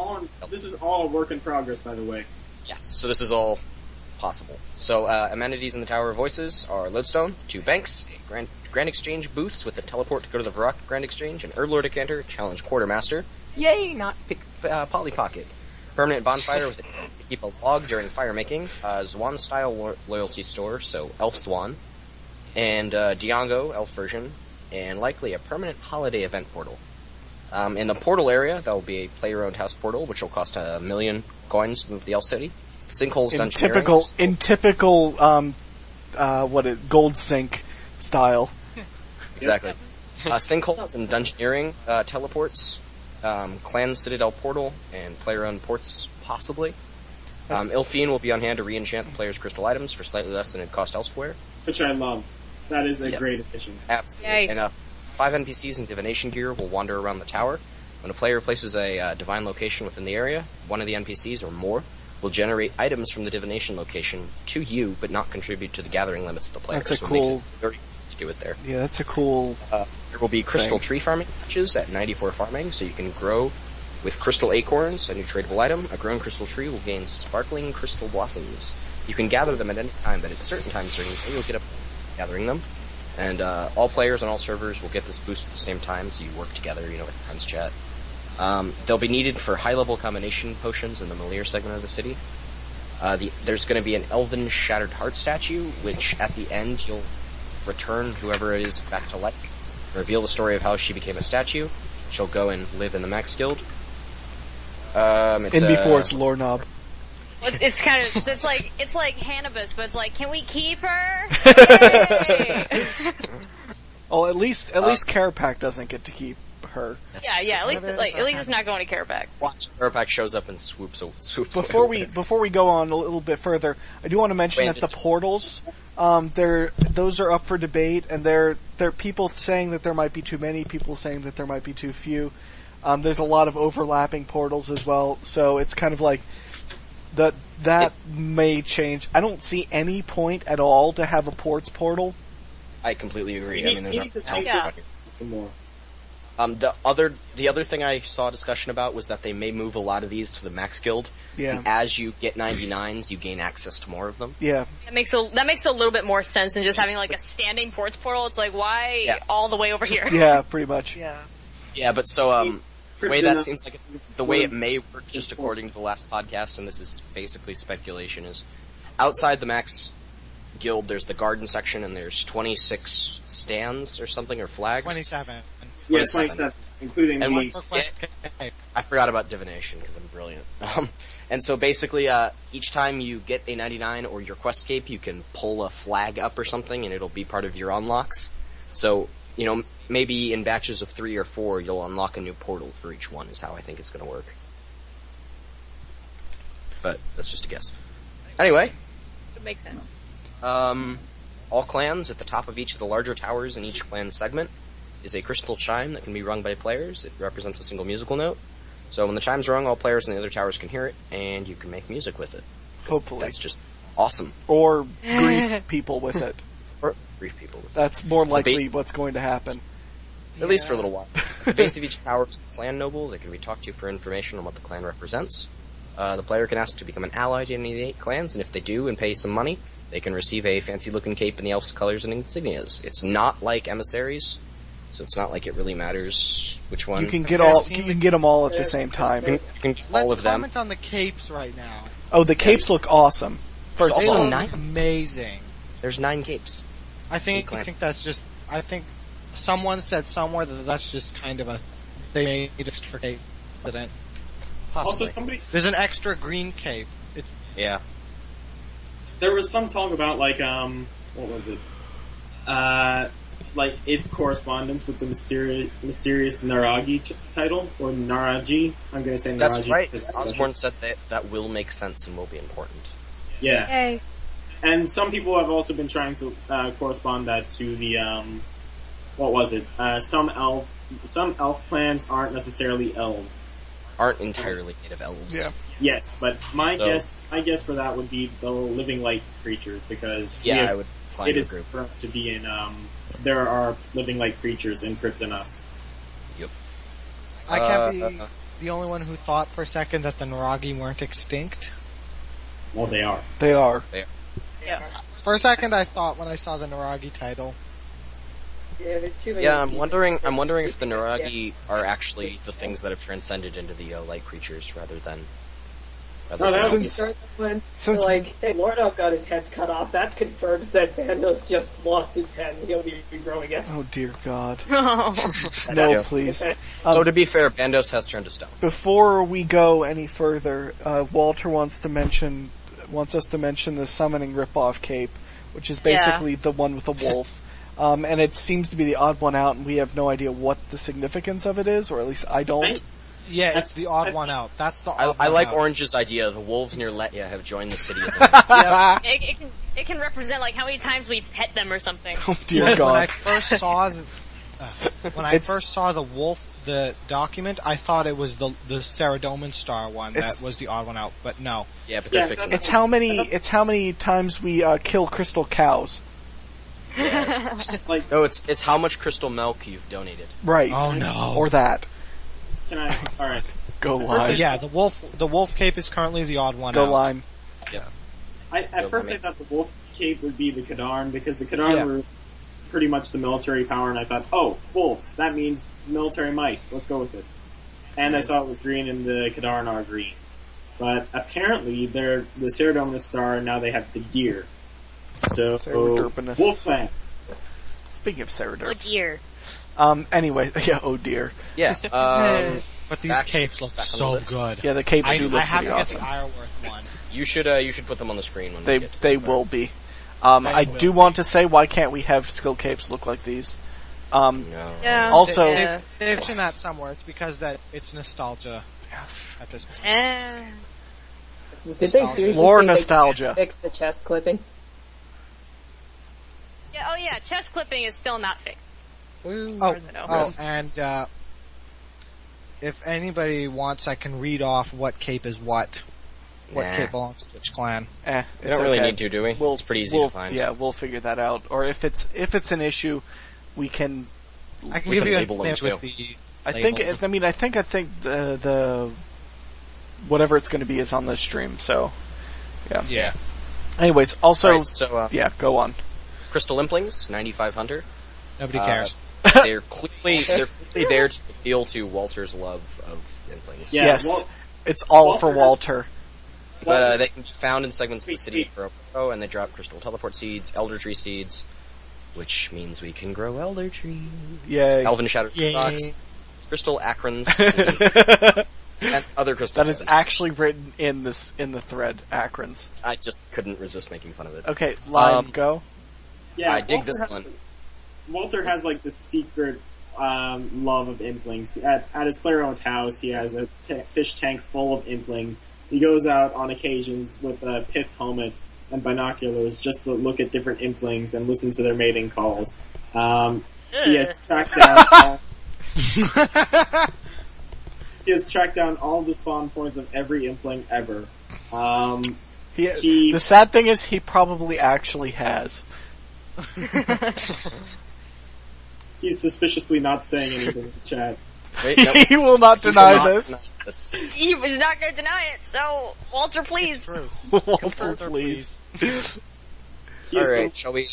this is all a work in progress, by the way. Yeah, so this is all possible. So, amenities in the Tower of Voices are Lodestone, 2 banks, a Grand Exchange booths with a teleport to go to the Varrock Grand Exchange, an Herblord Decanter, Challenge Quartermaster. Yay, not Polly Pocket. Permanent bonfire with a keep a log during fire making, Zwan-style loyalty store, so Elf Swan, and Diongo, Elf version, and likely a permanent holiday event portal. In the portal area, there will be a player-owned house portal, which will cost 1 million coins to move the Elf City. Sinkholes, dungeoneering. In typical, Gold Sink style. Exactly. Sinkholes and dungeoneering, teleports, Clan Citadel portal, and player-owned ports, possibly. Ilfiend will be on hand to re-enchant the player's crystal items for slightly less than it cost elsewhere. Which I love. That is a great addition. Absolutely. Yay. And 5 NPCs in divination gear will wander around the tower. When a player places a divine location within the area, one of the NPCs or more will generate items from the divination location to you, but not contribute to the gathering limits of the player. That's so a cool... It makes it very easy to do it there. Yeah, that's a cool... There will be crystal tree farming patches at 94 farming, so you can grow with crystal acorns, a new tradable item. A grown crystal tree will gain sparkling crystal blossoms. You can gather them at any time, but at certain times during the day you'll get up gathering them. And all players on all servers will get this boost at the same time, so you work together, with friends chat. They'll be needed for high-level combination potions in the Malir segment of the city. There's going to be an Elven Shattered Heart statue, which at the end you'll return whoever it is back to life. Reveal the story of how she became a statue. She'll go and live in the Max Guild. Before it's Lore Knob. It's kind of, it's like Hannibus, but it's like, can we keep her? Oh, at least Carapac doesn't get to keep her. Yeah, at least it's not going to Carapac. Watch, Carapac shows up and swoops Before we go on a little bit further, I do want to mention that the portals, those are up for debate, and there are people saying that there might be too many, people saying that there might be too few. There's a lot of overlapping portals as well, so it's kind of like that may change. I don't see any point at all to have a ports portal. I completely agree. Some more. The other thing I saw a discussion about was that they may move a lot of these to the Max Guild. Yeah. And as you get 99s, you gain access to more of them. Yeah. That makes a little bit more sense than just having like a standing ports portal. It's like, why all the way over here? Yeah, pretty much. Yeah. Yeah, but so, the way that seems like the way it may work, just according to the last podcast, and this is basically speculation, is outside the Max Guild, there's the garden section, and there's 26 stands or something, or flags. 27. Yes, 27, including and me. I forgot about divination because I'm brilliant. And so basically, each time you get a 99 or your quest cape, you can pull a flag up or something, and it'll be part of your unlocks. So, maybe in batches of 3 or 4, you'll unlock a new portal for each one, is how I think it's going to work. But that's just a guess. Anyway. It makes sense. All clans at the top of each of the larger towers in each clan segment is a crystal chime that can be rung by players. It represents a single musical note. So when the chime's rung, all players in the other towers can hear it, and you can make music with it. Hopefully. That's just awesome. Or grief people with it. Or grief people with it. That's more likely what's going to happen. At least for a little while. The base of each tower is the clan noble. They can be talked to for information on what the clan represents. The player can ask to become an ally to any of the 8 clans, and if they do and pay some money, they can receive a fancy-looking cape in the elf's colors and insignias. It's not like emissaries, so it's not like it really matters which one. You can get them all at the same time. You can get all of them. Let's comment on the capes right now. Oh, the capes look awesome. They look amazing. There's 9 capes. I think that's just, I think someone said somewhere that that's just kind of they made extra cape. Possibly. Also, there's an extra green cape. Yeah. There was some talk about, like, what was it? Like, its correspondence with the mysterious Naragi title, or Naraji. I'm gonna say Naraji. That's right. Osborne said that will make sense and will be important. Yeah. Yay. And some people have also been trying to, correspond that to the, what was it? Some elf clans aren't necessarily elf. Aren't entirely native elves. Yeah. Yes, but my guess for that would be the living light creatures, because I would it is confirmed to be in, there are living light creatures in Kryptonos. Yep. I can't be the only one who thought for a second that the Naragi weren't extinct. Well, they are. They are. Yeah. For a second I thought when I saw the Naragi title. Yeah, I'm wondering if the Naragi are actually the things that have transcended into the light creatures rather than... Since like, hey, Lord Elf got his head cut off, that confirms that Bandos just lost his head and he'll be regrowing it. Oh dear God. Oh. No, please. So to be fair, Bandos has turned to stone. Before we go any further, Walter wants us to mention the summoning ripoff cape, which is basically the one with the wolf. And it seems to be the odd one out, and we have no idea what the significance of it is, or at least I don't. Yeah, it's the odd one out. That's the odd one I like out. Orange's idea. The wolves near Letya have joined the city as Yeah. It can represent like how many times we pet them or something. Oh dear God. When I first saw the wolf, the document, I thought it was the Saradomin Star one that was the odd one out, but no. Yeah, but they're fixing It's how many times we kill crystal cows. Like, no, it's how much crystal milk you've donated. Right. Oh no. Or that. can I? All right. Go Lime. Yeah, the wolf cape is currently the odd one Go out. Lime. Yeah. At first I thought the wolf cape would be the Kadarn, because the Kadarn were pretty much the military power, and I thought, oh, wolves, that means military might. Let's go with it. And I saw it was green, and the Kadarn are green. But apparently, they're the Saradominus Star, and now they have the deer. So, Saradominus. Wolf Clan. Speaking of Oh Saradominus. dear. Anyway, yeah, oh dear. Yeah. But these capes look so good. Yeah, the capes do look I have pretty to awesome. get the Ironworth one. You should put them on the screen when we get to They it. will be. I do want to say, why can't we have skill capes look like these? No. Yeah. Also, Yeah. They've mentioned that somewhere. It's because that it's nostalgia at this point. Did they seriously Lore say they nostalgia. fix the chest clipping? Yeah, oh yeah, chest clipping is still not fixed. And if anybody wants, I can read off what cape is what. What cape belongs to which clan. We don't really need to, do we? It's pretty easy to find. Yeah, we'll figure that out. Or if it's an issue, we can. I can We give can you a label them name too. with the I label. think the whatever it's going to be is on this stream. So, yeah. Yeah. Anyways, also, Right, so, yeah, go on. Crystal Implings, 9500. Nobody cares. They're clearly there to appeal to Walter's love of Implings. Yeah, Yes, it's all Walter for has- Walter. But they can be found in segments of the city for Pro, and they drop crystal teleport seeds, elder tree seeds, which means we can grow elder trees. Yay. Elven shattered Yay. stocks, crystal acrons, and other crystal That is gems. actually written in the thread, Acrons. I just couldn't resist making fun of it. Okay, Lime, go. Yeah, I dig Walter this has- one. Walter has like this secret love of Implings. At his player-owned house, he has a fish tank full of Implings. He goes out on occasions with a pith helmet and binoculars just to look at different Implings and listen to their mating calls. He has tracked down he has tracked down all the spawn points of every Impling ever. The sad thing is, he probably actually has. He's suspiciously not saying anything in the chat. Wait, nope. He will not deny this. He was not going to deny it, so Walter, please. Walter, please. Alright, shall we,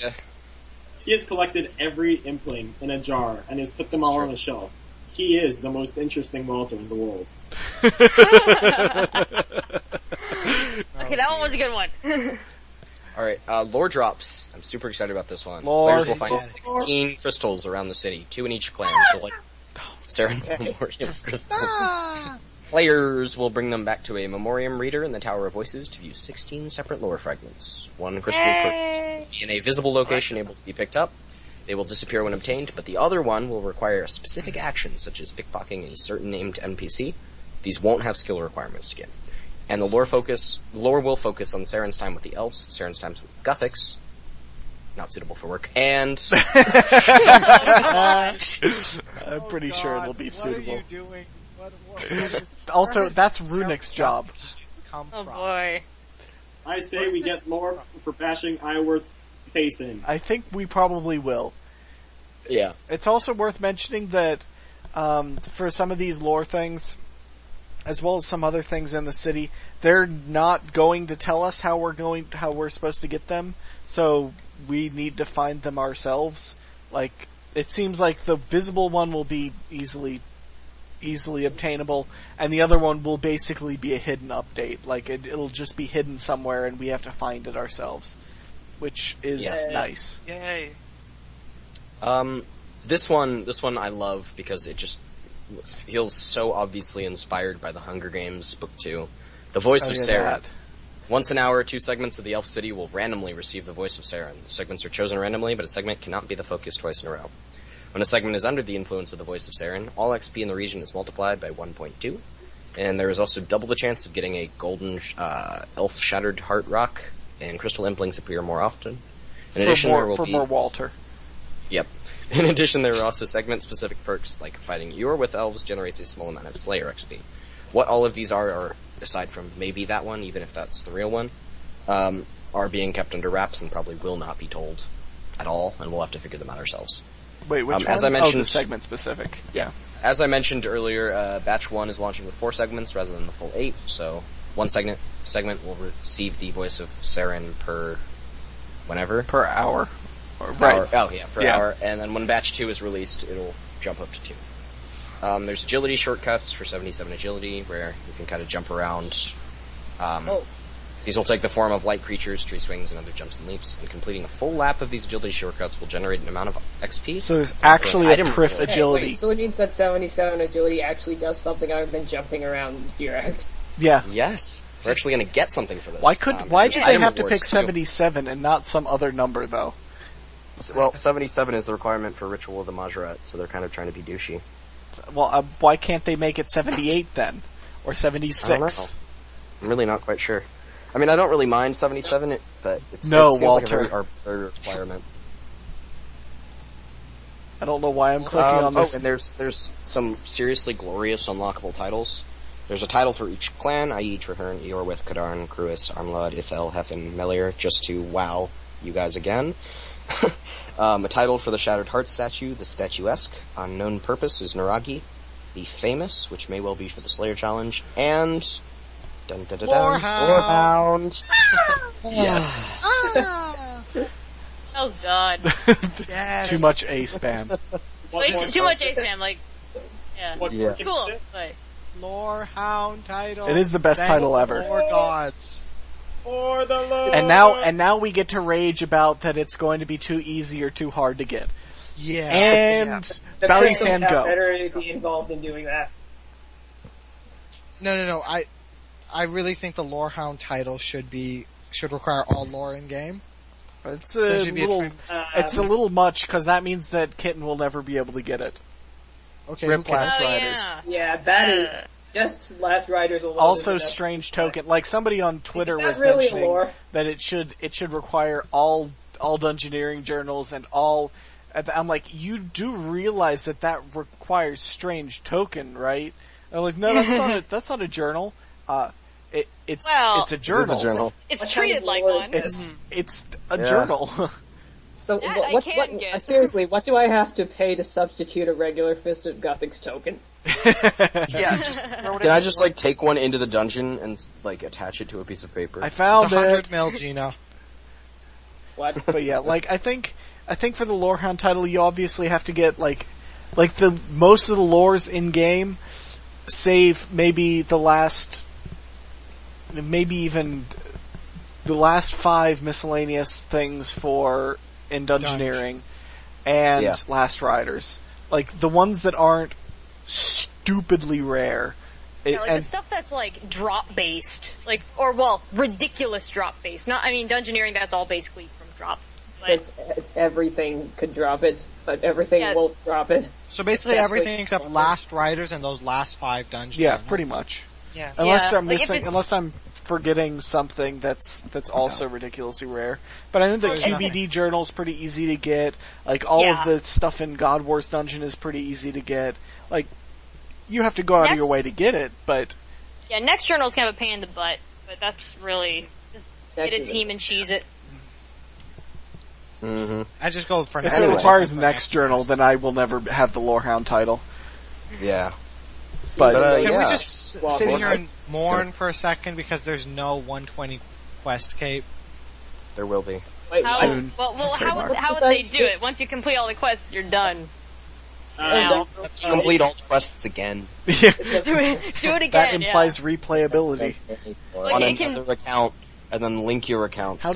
He has collected every Impling in a jar and has put them all on a shelf. He is the most interesting Walter in the world. Okay, that one was a good one. Alright, lore drops. I'm super excited about this one. Lore. Players will find 16 crystals around the city, 2 in each clan, so like, Saren Memoriam crystals. Players will bring them back to a Memoriam reader in the Tower of Voices to view 16 separate lore fragments. One crystal per in a visible location able to be picked up. They will disappear when obtained, but the other one will require a specific action, such as pickpocketing a certain named NPC. These won't have skill requirements to get. And the lore will focus on Saren's time with the elves, Saren's times with Gothics, not suitable for work, and I'm pretty sure it'll be suitable. What are you doing? What Also, that's Runic's job. Oh boy. I say we get lore for bashing Iworth's face in. I think we probably will. yeah. It's also worth mentioning that for some of these lore things, as well as some other things in the city, they're not going to tell us how we're supposed to get them, so we need to find them ourselves. Like, it seems like the visible one will be easily obtainable, and the other one will basically be a hidden update. Like, it'll just be hidden somewhere and we have to find it ourselves, which is nice. Yay. This one I love because it just feels so obviously inspired by the Hunger Games Book 2. The voice of Saren. Once an hour, 2 segments of the Elf City will randomly receive the voice of Saren. The segments are chosen randomly, but a segment cannot be the focus twice in a row. When a segment is under the influence of the voice of Saren, all XP in the region is multiplied by 1.2, and there is also double the chance of getting a golden elf shattered heart rock, and crystal implings appear more often. In addition, there will be more Walter. Yep. In addition, there are also segment-specific perks, like fighting Eeyore with elves generates a small amount of Slayer XP. What all of these are aside from maybe that one, even if that's the real one, are being kept under wraps and probably will not be told at all, and we'll have to figure them out ourselves. Wait, which one? As I mentioned, the segment-specific. Yeah. As I mentioned earlier, Batch 1 is launching with 4 segments rather than the full 8, so one segment will receive the voice of Saren per whenever. Per hour. Right. Per hour. And then when Batch 2 is released, it'll jump up to 2. There's agility shortcuts for 77 agility, where you can kind of jump around. These will take the form of light creatures, tree swings, and other jumps and leaps, and completing a full lap of these agility shortcuts will generate an amount of XP. So there's actually a Prif agility. Wait, so it means that 77 agility actually does something other than jumping around direct. Yeah. Yes. We're actually going to get something for this. Why did they have to pick 77 and not some other number, though? Well, 77 is the requirement for Ritual of the Majorette, so they're kind of trying to be douchey. Well, why can't they make it 78 then? Or 76? I don't know. I'm really not quite sure. I mean, I don't really mind 77, but it seems Walter. like a very arbitrary requirement. I don't know why I'm clicking on this. And there's some seriously glorious unlockable titles. There's a title for each clan, i.e. Traherne, Eorwith, Kadarn, Cruis, Armlud, Ithel, Heffen, Melior, just to wow you guys again. A title for the Shattered Heart statue, the Statuesque. Unknown purpose is Naragi. The Famous, which may well be for the Slayer Challenge, and... Lorehound! Yes! Oh god. Yes! Too much A spam. Too much A spam, like, yeah. Yeah. Cool, but... Lorehound title. It is the best title ever. Lore gods. For the Lord! And now we get to rage about that it's going to be too easy or too hard to get. Yeah. And The Bounty crystals Fan have go. better be involved in doing that. No. I really think the Lorehound title should require all lore in game. It's So it a should be a little much because that means that Kitten will never be able to get it. Okay. Rip who cares? Last Oh, Riders. yeah. Yeah, that is just Last Riders alone. Also, is enough. strange token. Like somebody on Twitter Is that was really mentioning lore? that it should require all Dungeoneering journals and all. I'm like, you do realize that requires strange token, right? I'm like, no, that's not a journal. It's a journal. It is a journal. It's What treated kind of like lore one. is It's a journal. So That I can get. seriously, what do I have to pay to substitute a regular Fisted Gothics token? Yeah, just throw it Can I just, like, take one into the dungeon and, like, attach it to a piece of paper? I It's found 100 it. mil, Gina. What? But yeah, like I think for the Lorehound title, you obviously have to get like the most of the lores in game, save maybe the last, maybe even the last 5 miscellaneous things in Dungeoneering and Last Riders. Like, the ones that aren't stupidly rare. The stuff that's like drop based, ridiculous drop based. Dungeoneering, that's all basically from drops. But everything could drop it, but everything won't drop it. So basically everything except Last Riders and those last 5 dungeons. Yeah, pretty much. Yeah. Unless I'm forgetting something that's also ridiculously rare. But I know the QBD journal's pretty easy to get. Like, all of the stuff in God Wars Dungeon is pretty easy to get. Like, you have to go out of your way to get it, but... Yeah, next journal's kind of a pain in the butt, but that's really... Just get a team and cheese it. Mm-hmm. I just go for... If it requires next journal, then I will never have the Lorehound title. Yeah. But can we just sit here and mourn for a second because there's no 120 quest cape? There will be. How would they do it? Once you complete all the quests, you're done. Complete all the quests again. do it again. That implies replayability. On another account, and then link your accounts. How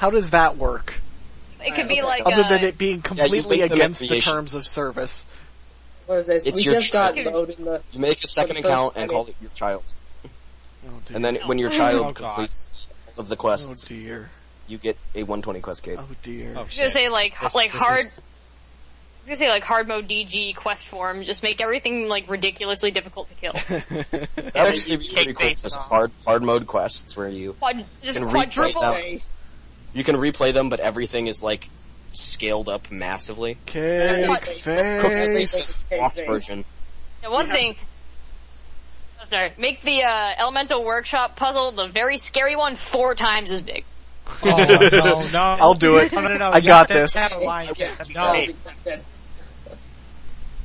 does that work? It could be like other than it being completely against the terms of service. What is this? It's we just got loaded in the... You make a second account and call it your child. And then when your child completes all of the quests, you get a 120 quest cape. Oh dear. I was gonna say hard mode DG quest form, just make everything like ridiculously difficult to kill. That actually be pretty cool. There's hard mode quests where you can quadruple them. You can replay them, but everything is like scaled up massively. Cake face. Version. Now, one thing. Oh, sorry. Make the Elemental Workshop puzzle, the very scary one, 4 times as big. Oh, no. I'll do it. No. I got this.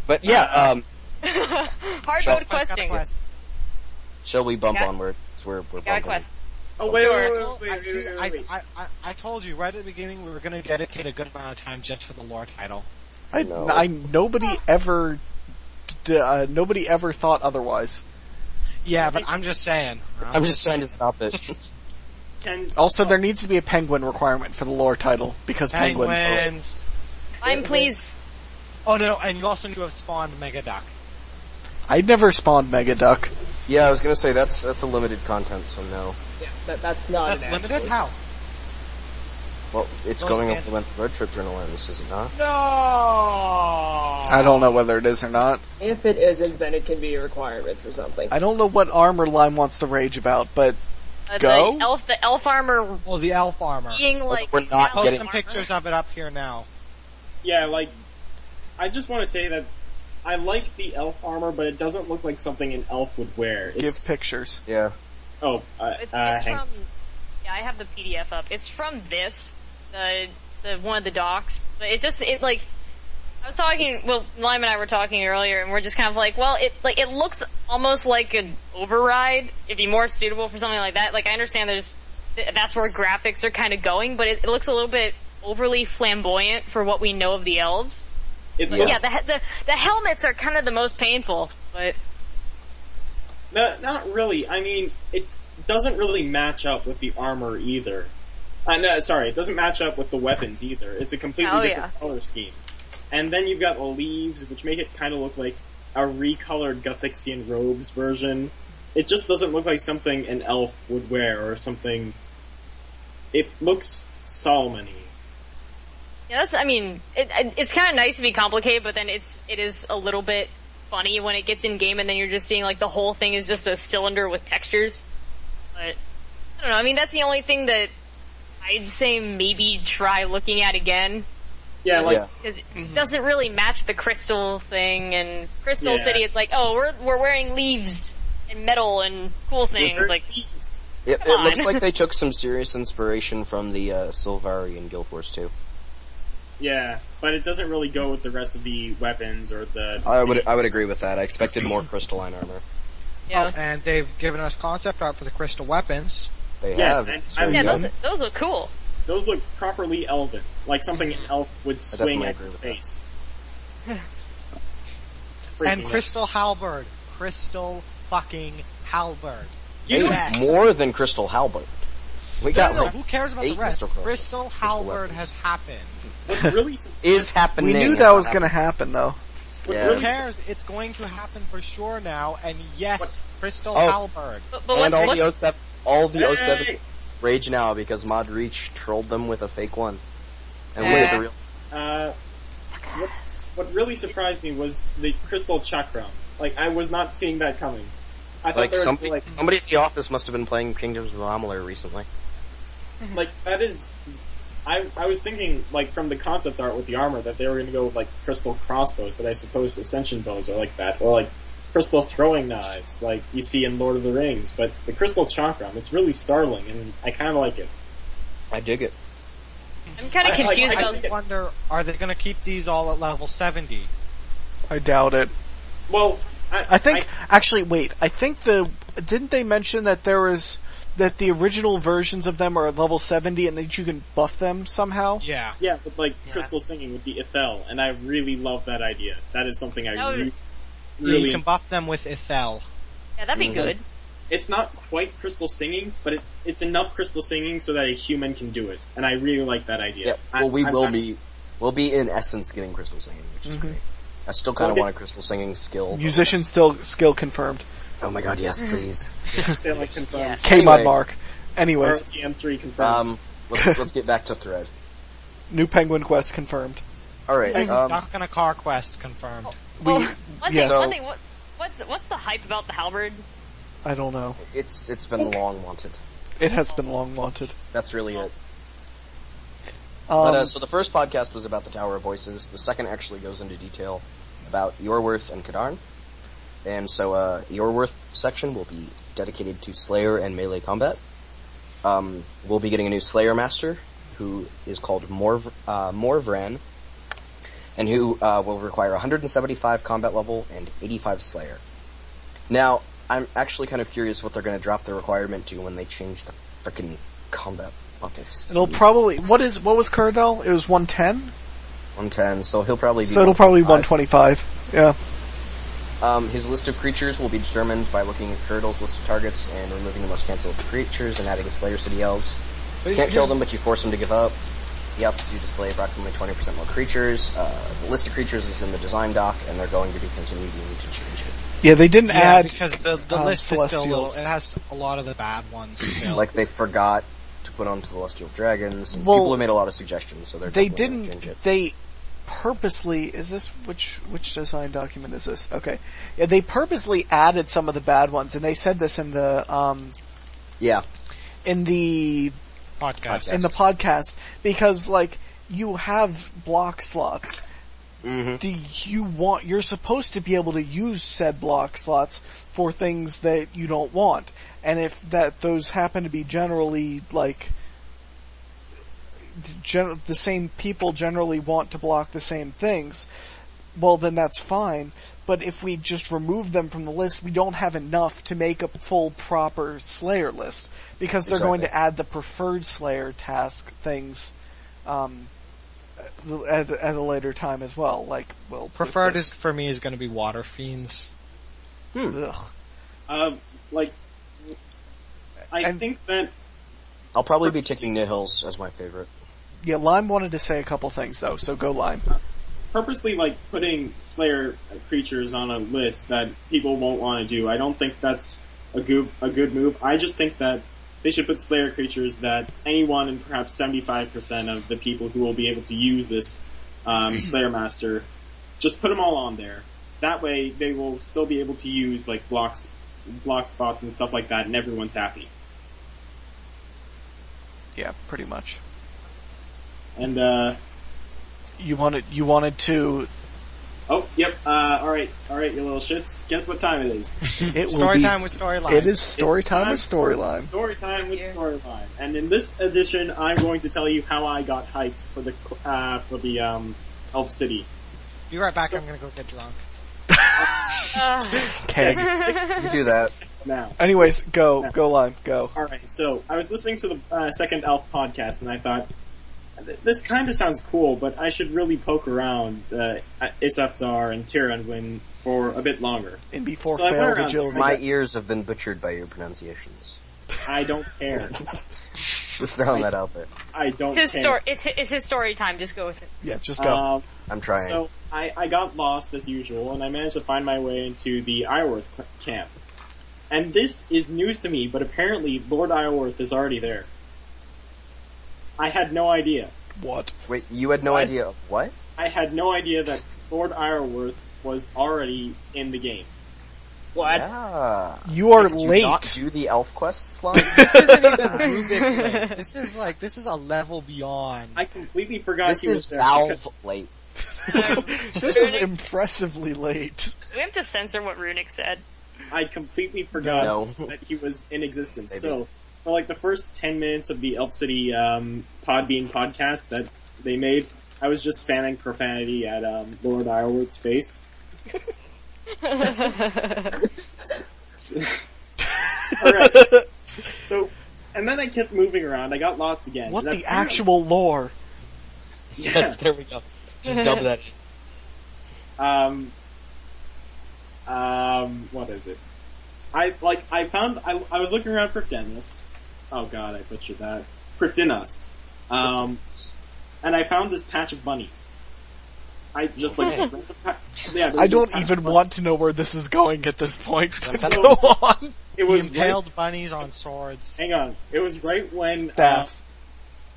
But yeah, hard mode questing. Shall we bump onward? We're got a quest. Oh, wait. I told you right at the beginning we were going to dedicate a good amount of time just for the lore title. Nobody ever thought otherwise. Yeah, but I'm just saying. I'm just trying to stop it. Also, there needs to be a penguin requirement for the lore title, because penguins. Fine, please. Oh no, and you also need to have spawned Mega Duck. I never spawned Mega Duck. Yeah, I was gonna say that's a limited content, so no. Yeah, that's not. That's limited? How? Well, it's going up when the road trip journal ends, is it not? No! I don't know whether it is or not. If it isn't, then it can be a requirement for something. I don't know what armor Lime wants to rage about, but go? The elf armor. Oh, the elf armor. Being like, we're not post getting some pictures of it up here now. Yeah, like, I just want to say that I like the elf armor, but it doesn't look like something an elf would wear. Give pictures. Yeah. Oh, it's from. Yeah, I have the PDF up. It's from this, the one of the docs. But I was talking. Well, Lime and I were talking earlier, and we're just kind of like, well, it looks almost like an override. It'd be more suitable for something like that. Like, I understand that's where graphics are kind of going, but it looks a little bit overly flamboyant for what we know of the elves. The helmets are kind of the most painful, but not really. I mean, it doesn't really match up with the armor either. It doesn't match up with the weapons either. It's a completely different color scheme. And then you've got the leaves, which make it kind of look like a recolored Gothixian robes version. It just doesn't look like something an elf would wear or something. It looks Solomon-y. Yeah, it's kind of nice to be complicated, but then it is a little bit funny when it gets in game, and then you're just seeing like the whole thing is just a cylinder with textures. But I don't know. I mean, that's the only thing that I'd say maybe try looking at again. Yeah, because it doesn't really match the crystal thing, and Crystal City. It's like, oh, we're wearing leaves and metal and cool things. Like, it looks like they took some serious inspiration from the Sylvari in Guild Wars 2. Yeah, but it doesn't really go with the rest of the weapons or the I would agree with that. I expected more crystalline armor. Yeah. Oh, and they've given us concept art for the crystal weapons. They have. Those look cool. Those look properly elven, like something an elf would swing at your face. And crystal halberd. Crystal fucking halberd. Hey, more than crystal halberd. We got No, like who cares about the 8 rest? crystal Crystal Halberd has happened. What really, is happening. We knew that was going to happen, though. Yeah. Who really cares? It's going to happen for sure now, and yes, Crystal Oh. Halberd. But And what's, all the 07 Hey! rage now because Mod Reach trolled them with a fake one. And Yeah. we had the real. what really surprised me was the crystal chakram. Like, I was not seeing that coming. I thought Like they were somebody at the office must have been playing Kingdoms of Amalur recently. like that is. I was thinking, like, from the concept art with the armor, that they were going to go with, like, crystal crossbows, but I suppose ascension bows are like that, or like crystal throwing knives, like you see in Lord of the Rings. But the crystal chakram, it's really startling, and I kind of like it. I dig it. I'm kind of confused I about. think- Wonder, are they going to keep these all at level 70? I doubt it. Well, I think, actually, wait, I think didn't they mention that that the original versions of them are at level 70 and that you can buff them somehow? Yeah. yeah, but like crystal singing with the Ithel, and I really love that idea. That is something I Oh, really. Yeah, you can buff them with Ithel. Yeah, that'd be good. It's not quite crystal singing, but it's enough crystal singing so that a human can do it, and I really like that idea. Yeah. Well, we'll be in essence getting crystal singing, which is great. I still kind of want a crystal singing skill. Musician skill confirmed. Oh my god, yes, please. Say like confirmed. Yes. K-Mod Anyway. Mark. Anyways, RTM3 confirmed. Let's get back to Thread. new Penguin Quest confirmed. Alright, Sakana Car Quest confirmed. Well, We- one yeah. thing. What's the hype about the halberd? I don't know. it's been long wanted. It has been long wanted. That's really it. Um, So the first podcast was about the Tower of Voices. The second actually goes into detail about Yorworth and Kadarn. And so, Yorworth section will be dedicated to Slayer and melee combat. We'll be getting a new Slayer Master, who is called Morvran, and who, will require 175 combat level and 85 Slayer. Now, I'm actually kind of curious what they're gonna drop the requirement to when they change the frickin' combat fucking system. it'll probably, what was Cardell? It was 110? 110, so he'll probably be So it'll probably be 125. 125. Yeah. His list of creatures will be determined by looking at Curdle's list of targets and removing the most cancelable creatures and adding Slayer City Elves. You can't kill them, but you force them to give up. He asks you to slay approximately 20% more creatures. The list of creatures is in the design doc, and they're going to be continued. You need to change it. Yeah, they didn't add, because the list is still Celestials. it has a lot of the bad ones still. Like, they forgot to put on Celestial Dragons. And Well, people have made a lot of suggestions, so they're they definitely gonna change didn't, it. they purposely, is this, which design document is this? Okay. Yeah, they purposely added some of the bad ones, and they said this in the, Yeah. in the podcast. in the podcast, because like you have block slots. Mm-hmm. You're supposed to be able to use said block slots for things that you don't want, and if those happen to be generally like the same people generally want to block the same things, well then that's fine. But if we just remove them from the list, we don't have enough to make a full proper Slayer list, because they're going to add the preferred Slayer task things at a later time as well. Like, well, Preferred for me is going to be Water Fiends. Ugh. Like, I think that I'll probably be ticking Nihils as my favorite. Yeah, Lime wanted to say a couple things though, so go Lime. purposely like putting Slayer creatures on a list that people won't want to do, I don't think that's a good move. I just think that they should put Slayer creatures that anyone and perhaps 75% of the people who will be able to use this Slayer Master, just put them all on there. That way they will still be able to use like block spots and stuff like that, and everyone's happy. Yeah, pretty much. And you wanted to. Oh, yep. All right, you little shits. Guess what time it is? It Story will be, time with Storyline. It is story time with Storyline. Story time with Storyline. And in this edition, I'm going to tell you how I got hyped for the Elf City. Be right back. I'm gonna go get drunk. Okay. You do that. Now. Anyways, go Lime, go. Alright, so I was listening to the second Elf podcast, and I thought, this kind of sounds cool, but I should really poke around Isafdar and Tirannwn for a bit longer. And before So I went failed around- agility. My ears have been butchered by your pronunciations. I don't care. Just throwing that out there. I don't It's his care. It's his story time. Just go with it. Yeah, just go. I'm trying. So I got lost as usual, and I managed to find my way into the Iorwerth camp. And this is news to me, but apparently Lord Iorwerth is already there. I had no idea. What? Wait, you had no idea of what? I had no idea that Lord Iorwerth was already in the game. What? Yeah. You are Did you late. not do the elf quest slot? This isn't even Runic late. This is a level beyond. I completely forgot This he was is there. Valve late. This is impressively late. We have to censor what Runic said. I completely forgot No. that he was in existence. Maybe. So, for like the first 10 minutes of the Elf City Podbean podcast that they made, I was just fanning profanity at Lord Iorwerth's face. Alright. So, and then I kept moving around. I got lost again. What And the actual lore? Yeah. Yes, there we go. Just dub that in. What is it? I was looking around Prifdenius. Oh god, I butchered that. Prifdinas. And I found this patch of bunnies. I just like, I don't even want to know where this is going at this point. So- Go on. It was Impaled bunnies on swords. hang on. It was right when, Staffs.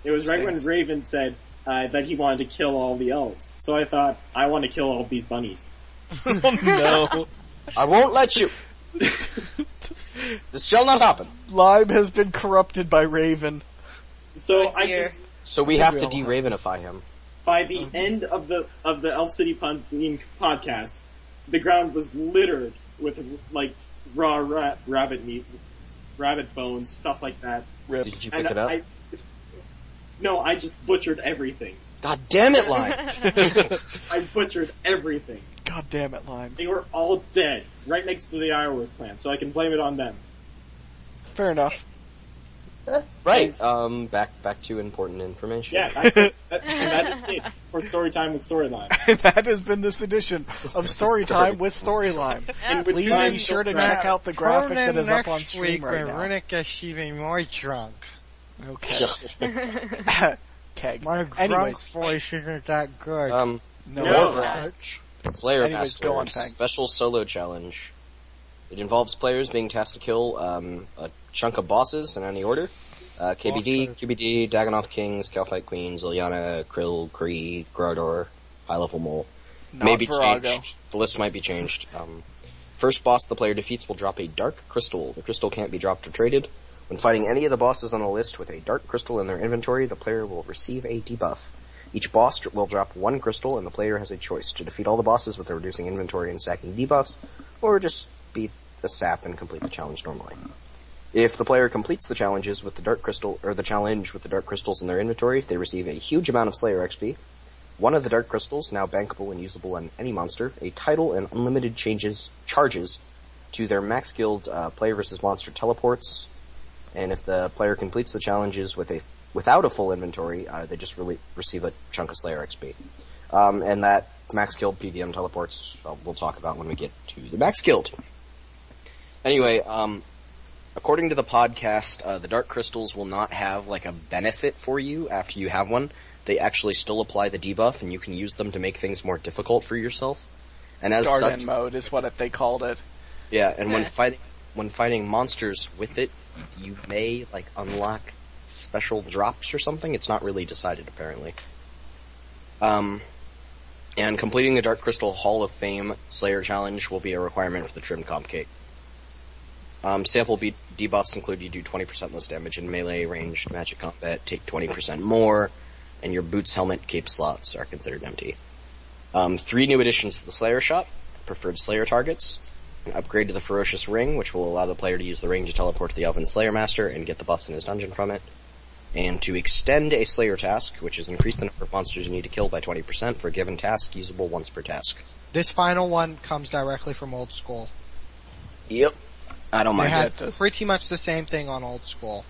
it was right when Raven said, that he wanted to kill all the elves. So I thought, I want to kill all of these bunnies. Oh no. I won't let you. This shall not happen. Lime has been corrupted by Raven. So I Here. just, So we have to de-Ravenify him. by the end of the Elf City podcast, the ground was littered with like raw rabbit meat, rabbit bones, stuff like that. Rip. Did you pick it up? No, I just butchered everything. God damn it, Lime. I butchered everything. God damn it, Lime. They were all dead, right next to the Iorwerth clan, so I can blame it on them. Fair enough. Right, back to important information. Yeah, that's it. That is it for Storytime with Storyline. That has been this edition of Storytime with Storyline. In which Please time be sure to you'll check press- out the graphic that is up on next stream week right when now. Runic is even more drunk. Okay. Keg. My drunk Anyways, voice isn't that good. no, No. it's not. Slayer Anyways, Master, go on, Fang. special solo challenge. It involves players being tasked to kill a chunk of bosses in any order. KBD, QBD, Dagonoth Kings, Calphite Queens, Liliana, Krill, Kree, Grodor, High Level Mole. Not Maybe Virago. changed. The list might be changed. First boss the player defeats will drop a dark crystal. The crystal can't be dropped or traded. When fighting any of the bosses on the list with a dark crystal in their inventory, the player will receive a debuff. Each boss will drop one crystal, and the player has a choice to defeat all the bosses with a reducing inventory and stacking debuffs, or just beat the sap and complete the challenge normally. If the player completes the challenges with the dark crystal, or the challenge with the dark crystals in their inventory, they receive a huge amount of Slayer XP, one of the dark crystals, now bankable and usable on any monster, a title, and unlimited charges to their max guild player versus monster teleports, and if the player completes the challenges without a full inventory, they just receive a chunk of Slayer XP. And that max guild PVM teleports, we'll talk about when we get to the max guild. Anyway, according to the podcast, the dark crystals will not have like a benefit for you after you have one. They actually still apply the debuff, and you can use them to make things more difficult for yourself. And as Garden such, mode is what they called it. yeah, and when fighting monsters with it, you may like unlock special drops or something. It's not really decided apparently. And completing the Dark Crystal Hall of Fame Slayer Challenge will be a requirement for the Trim Comp Cake. Sample debuffs include you do 20% less damage in melee, ranged, magic combat, take 20% more, and your boots, helmet, cape slots are considered empty. 3 new additions to the Slayer Shop, preferred Slayer targets, an upgrade to the Ferocious Ring, which will allow the player to use the ring to teleport to the Elven Slayer Master and get the buffs in his dungeon from it, and to extend a Slayer task, which is increase the number of monsters you need to kill by 20% for a given task, usable once per task. This final one comes directly from Old School. Yep. I don't They mind had that. pretty much the same thing on Old School.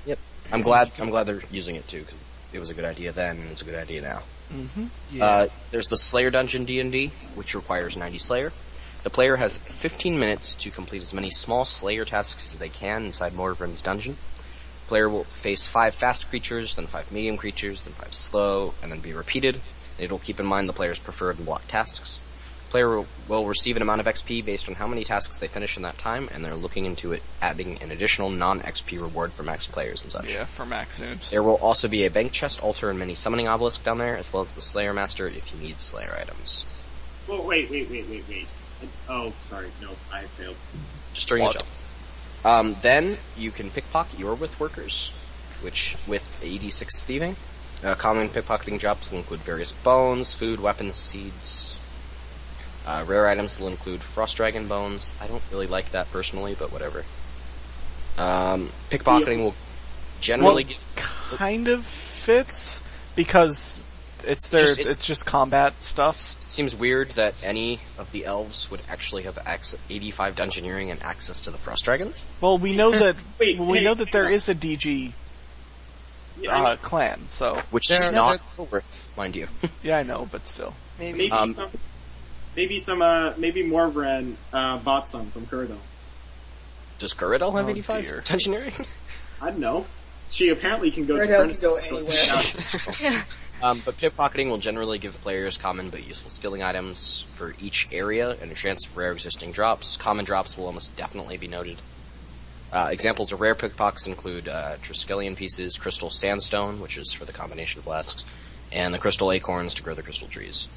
Yep. I'm glad they're using it too, because it was a good idea then, and it's a good idea now. Mm-hmm. Yeah. There's the Slayer Dungeon D&D, which requires 90 Slayer. The player has 15 minutes to complete as many small Slayer tasks as they can inside Morvren's dungeon. The player will face 5 fast creatures, then 5 medium creatures, then 5 slow, and then be repeated. It'll keep in mind the player's preferred and blocked tasks. The player will receive an amount of XP based on how many tasks they finish in that time, and they're looking into it adding an additional non-XP reward for max players and such. Yeah, for max noobs. There will also be a bank chest, altar, and many summoning obelisk down there, as well as the Slayer Master if you need Slayer items. Oh, wait. Oh, sorry, no, I failed. Just during the jump. Then you can pickpocket your with workers, which with 86 thieving. Common pickpocketing jobs will include various bones, food, weapons, seeds. Rare items will include frost dragon bones. I don't really like that personally, but whatever. Pickpocketing will generally kind of fits because it's just combat stuff. It seems weird that any of the elves would actually have 85 dungeoneering and access to the frost dragons. Well, we know that there is a DG clan, so which is not worth, mind you. Yeah, I know, but still, maybe Morvren bought some from Kuradel. Does Kuradel have 85 dungeoneering? I don't know. She apparently can go to anywhere. But pickpocketing will generally give players common but useful skilling items for each area and a chance of rare existing drops. Common drops will almost definitely be noted. Examples of rare pickpockets include Triskelion pieces, crystal sandstone, which is for the combination flasks, and the crystal acorns to grow the crystal trees.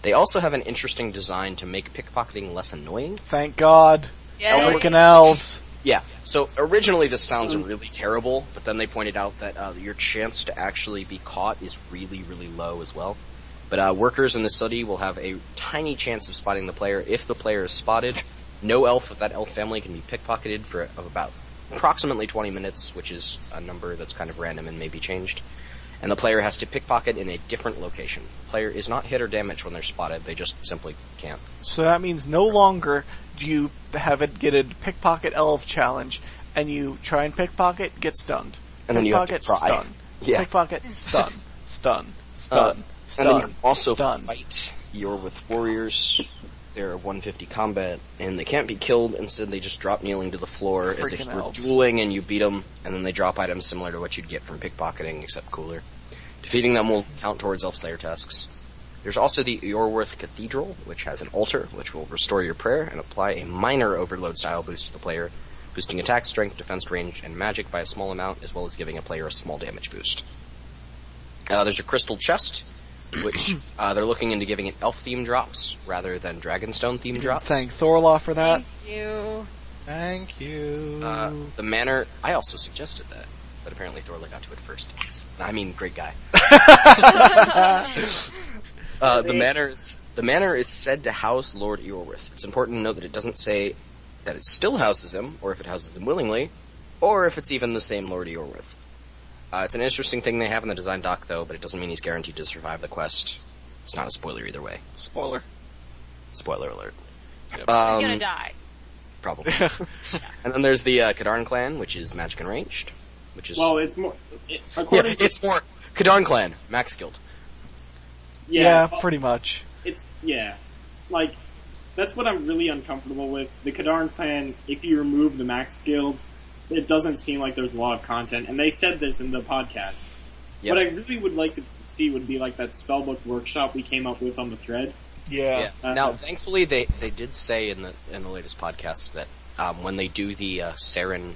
They also have an interesting design to make pickpocketing less annoying. Thank God. Yeah. Freaking elves. Yeah, so originally this sounds really terrible, but then they pointed out that your chance to actually be caught is really, really low as well. But workers in the city will have a tiny chance of spotting the player. If the player is spotted, no elf of that elf family can be pickpocketed for about approximately 20 minutes, which is a number that's kind of random and may be changed. And the player has to pickpocket in a different location. The player is not hit or damaged when they're spotted, they just simply can't. So that means no longer do you have it get a pickpocket elf challenge, and you try and pickpocket, get stunned. And then you have to try. Stun. Yeah. Pickpocket, stun. Stun. And then you also fight your with warriors. They're 150 combat, and they can't be killed. Instead, they just drop kneeling to the floor as if you were dueling, and you beat them, and then they drop items similar to what you'd get from pickpocketing, except cooler. Defeating them will count towards elf slayer tasks. There's also the Yorworth Cathedral, which has an altar, which will restore your prayer and apply a minor overload style boost to the player, boosting attack, strength, defense, range, and magic by a small amount, as well as giving a player a small damage boost. There's a crystal chest, which they're looking into giving it elf-themed drops rather than Dragonstone-themed drops. Thank Thorlah for that. Thank you. The manor, I also suggested that, but apparently Thorlah got to it first. I mean, great guy. The manor is said to house Lord Yorworth. It's important to note that it doesn't say that it still houses him, or if it houses him willingly, or if it's even the same Lord Yorworth. It's an interesting thing they have in the design doc, though, but it doesn't mean he's guaranteed to survive the quest. It's not a spoiler either way. Spoiler alert. Yep. He's gonna die. Probably. And then there's the Kadarn clan, which is magic and ranged, which is... Well, it's more... it's more Kadarn clan, max guild. Yeah, pretty much. Like, that's what I'm really uncomfortable with. The Kadarn clan, if you remove the max guild, it doesn't seem like there's a lot of content, and they said this in the podcast. Yep. What I really would like to see would be like that spellbook workshop we came up with on the thread. Yeah. Now, thankfully, they did say in the latest podcast that when they do the Saren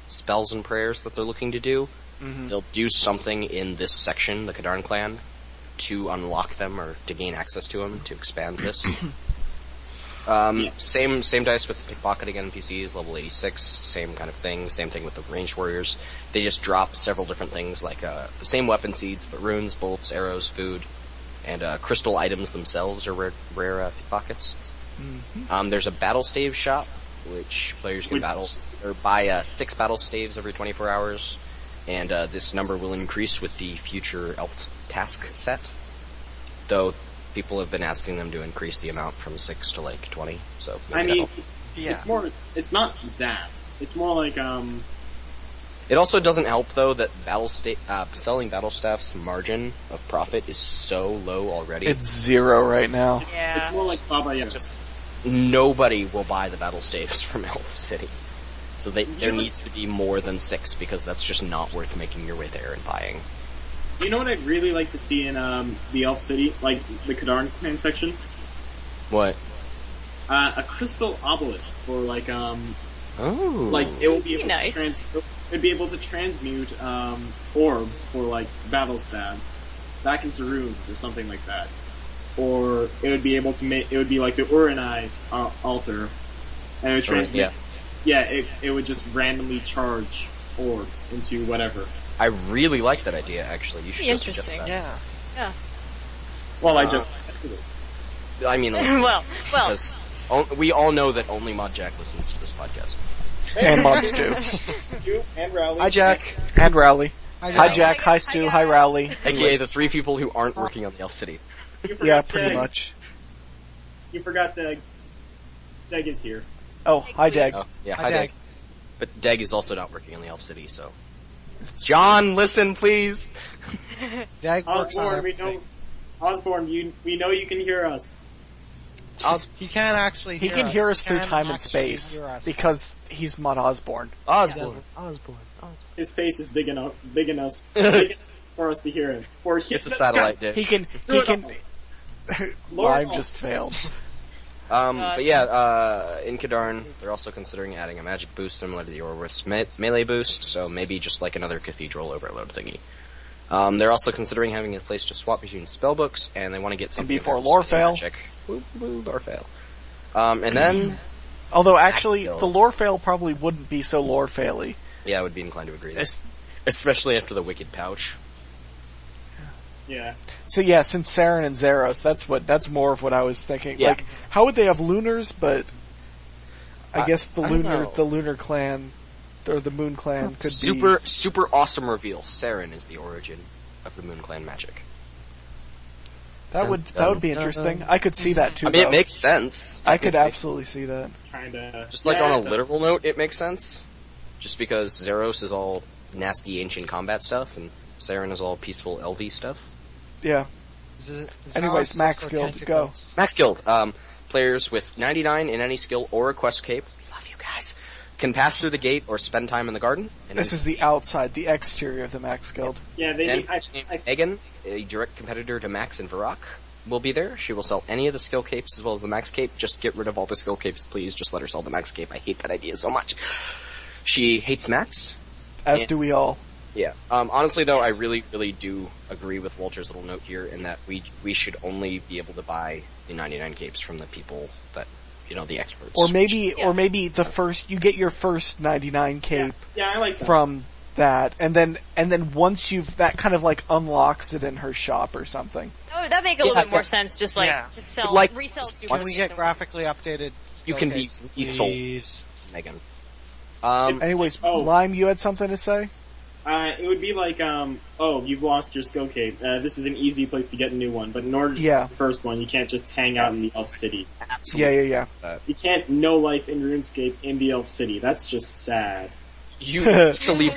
spells and prayers that they're looking to do, they'll do something in this section, the Kadarn clan, to unlock them or to gain access to them to expand this. Same dice with pickpocketing NPCs, level 86, same kind of thing, same thing with the ranged warriors. They just drop several different things like the same weapon seeds, but runes, bolts, arrows, food, and crystal items themselves are rare pickpockets. There's a battle stave shop, which players can buy 6 battle staves every 24 hours, and this number will increase with the future elf task set, though people have been asking them to increase the amount from 6 to like 20, so... I mean, it's not zap. It's more like, It also doesn't help, though, that selling battle staff's margin of profit is so low already. It's 0 right now. It's more like Baba Yaga. nobody will buy the battle staves from Elf City. So there needs to be more than 6, because that's just not worth making your way there and buying. Do you know what I'd really like to see in the Elf City, like the Kadarn clan section? What? A crystal obelisk for like Oh. like it will be able Nice. to it'd be able to transmute orbs for like battle stabs back into runes or something like that. Or it would be able to make it would be like the Uranai altar, and it would transmute. Yeah, it would just randomly charge orbs into whatever. I really like that idea, actually. You should just Interesting. suggest that. Yeah. Well, I just tested it. I mean, well. because we all know that only Mod Jack listens to this podcast. And Mod Stu. You and Rowley. Hi, Jack. And Rowley. Hi, Jack. Hi, Stu. Hi, Rowley. AKA the 3 people who aren't working on the Elf City. You forgot Yeah, pretty much. You forgot Deg. Deg is here. Oh, hi, Dag. Oh, yeah, Hi, hi, Dag. Dag. But Dag is also not working on the Elf City, so... John, listen, please! Dag works on Osborne, everything. Osborne, we know you can hear us. He can't actually He hear can us. hear us He through can time and actually space, hear us. because he's Mod Osborne. Osborne. His face is big enough for us to hear him. It's a satellite dish. He can, Lime just failed. But yeah, in Kadarn, they're also considering adding a magic boost similar to the Orwith's melee boost, so maybe just like another Cathedral overload thingy. They're also considering having a place to swap between spellbooks, and they want to get something before that's lore fail. magic. Woo, lore fail. And then, Although actually, Skill. the lore fail probably wouldn't be so lore faily. yeah, I would be inclined to agree there. It's- Especially after the Wicked Pouch. Yeah. So yeah, since Saren and Zeros, that's more of what I was thinking. Yeah. Like, how would they have lunars? But I guess the I don't know. lunar clan, or the Moon clan could Super awesome reveal. Saren is the origin of the Moon Clan magic. That would be interesting. I could see that too. I mean, though. it makes sense. I could technically. absolutely see that. Kinda. Just like Yeah, on a it does. literal note, it makes sense. Just because Zeros is all nasty ancient combat stuff, and Saren is all peaceful LV stuff. Yeah. Is Anyways, ours Max for Guild, tentacles? Max Guild, players with 99 in any skill or a quest cape, we love you guys, can pass through the gate or spend time in the garden. And This is the outside, the exterior of the Max Guild. Yeah, they and I Egan, a direct competitor to Max and Varrock, will be there. She will sell any of the skill capes as well as the Max cape. Just get rid of all the skill capes, please. Just let her sell the Max cape. I hate that idea so much. She hates Max. As And- do we all. Yeah. Honestly though, I really, really do agree with Walter's little note here in that we should only be able to buy the 99 capes from the people that, the experts. Or maybe the first, you get your first 99 cape I like that. from that, and then once that kind of like unlocks it in her shop or something. Oh, that'd make a little bit more sense. Just like to sell, Like, resell. Can we get graphically updated? You can be sold, Please. Megan. Anyways, Lime, you had something to say? It would be like, you've lost your skill cape. This is an easy place to get a new one, but in order to get the first one, you can't just hang out in the Elf City. Absolutely. Yeah. You can't no life in RuneScape in the Elf City. That's just sad. You have to leave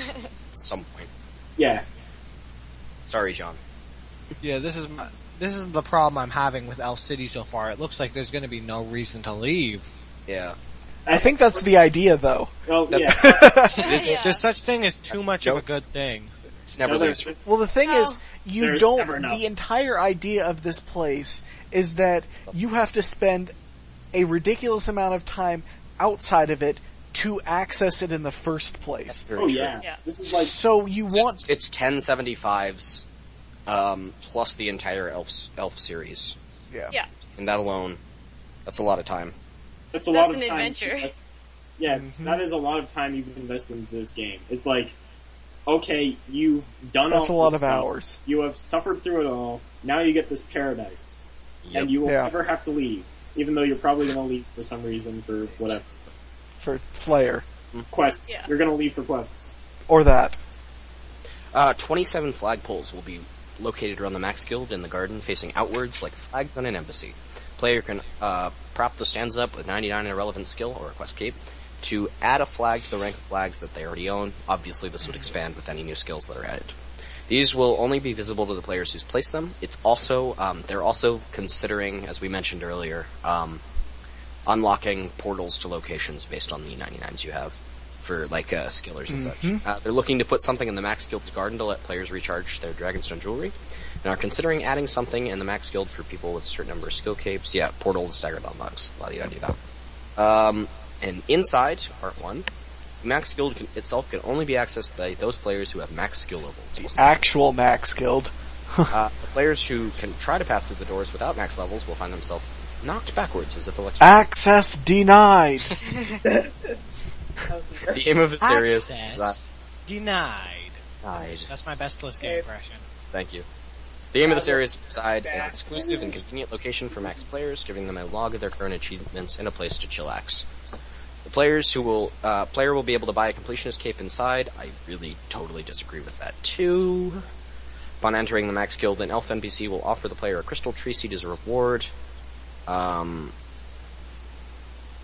at some point. Yeah. Sorry, John. Yeah, this is the problem I'm having with Elf City so far. It looks like there's going to be no reason to leave. Yeah. I think that's the idea, though. Well, yeah. There's such thing as too much of a good thing. It's never No, leaves. Well, the thing is, you there's don't, never enough. the entire idea of this place is that you have to spend a ridiculous amount of time outside of it to access it in the first place. Very Oh true. yeah. This is like, So you want, It's 1075s, plus the entire Elf series. Yeah. And that alone, that's a lot of time. that's a lot of an time. adventure. Yeah, that is a lot of time you've invested into this game. It's like, okay, you've done all that's a lot this of stuff. hours. You have suffered through it all. Now you get this paradise. Yep. And you will Yeah. never have to leave. Even though you're probably gonna leave for some reason for whatever. For Slayer. Quests. Yeah. You're gonna leave for quests. Or that. 27 flagpoles will be located around the Max Guild in the garden facing outwards like flags on an embassy. Player can prop the stands up with 99 in a relevant skill or a quest cape to add a flag to the rank of flags that they already own. Obviously this would expand with any new skills that are added. These will only be visible to the players who's placed them. It's also, they're also considering, as we mentioned earlier, unlocking portals to locations based on the 99s you have for, like, skillers and such. They're looking to put something in the Max Guild's garden to let players recharge their Dragonstone jewelry, and are considering adding something in the Max Guild for people with a certain number of skill capes. Yeah, portal to staggered unlocks. And inside, part 1, the Max Guild itself can only be accessed by those players who have max skill levels. The actual Max Guild. The players who can try to pass through the doors without max levels will find themselves knocked backwards as if electric. Access denied! The aim of this area is denied. Denied. That's my best list game impression. Thank you. The aim of this area is to decide an exclusive and convenient location for max players, giving them a log of their current achievements and a place to chillax. The players player will be able to buy a completionist cape inside. I really totally disagree with that too. Upon entering the Max Guild, an elf NPC will offer the player a crystal tree seed as a reward. That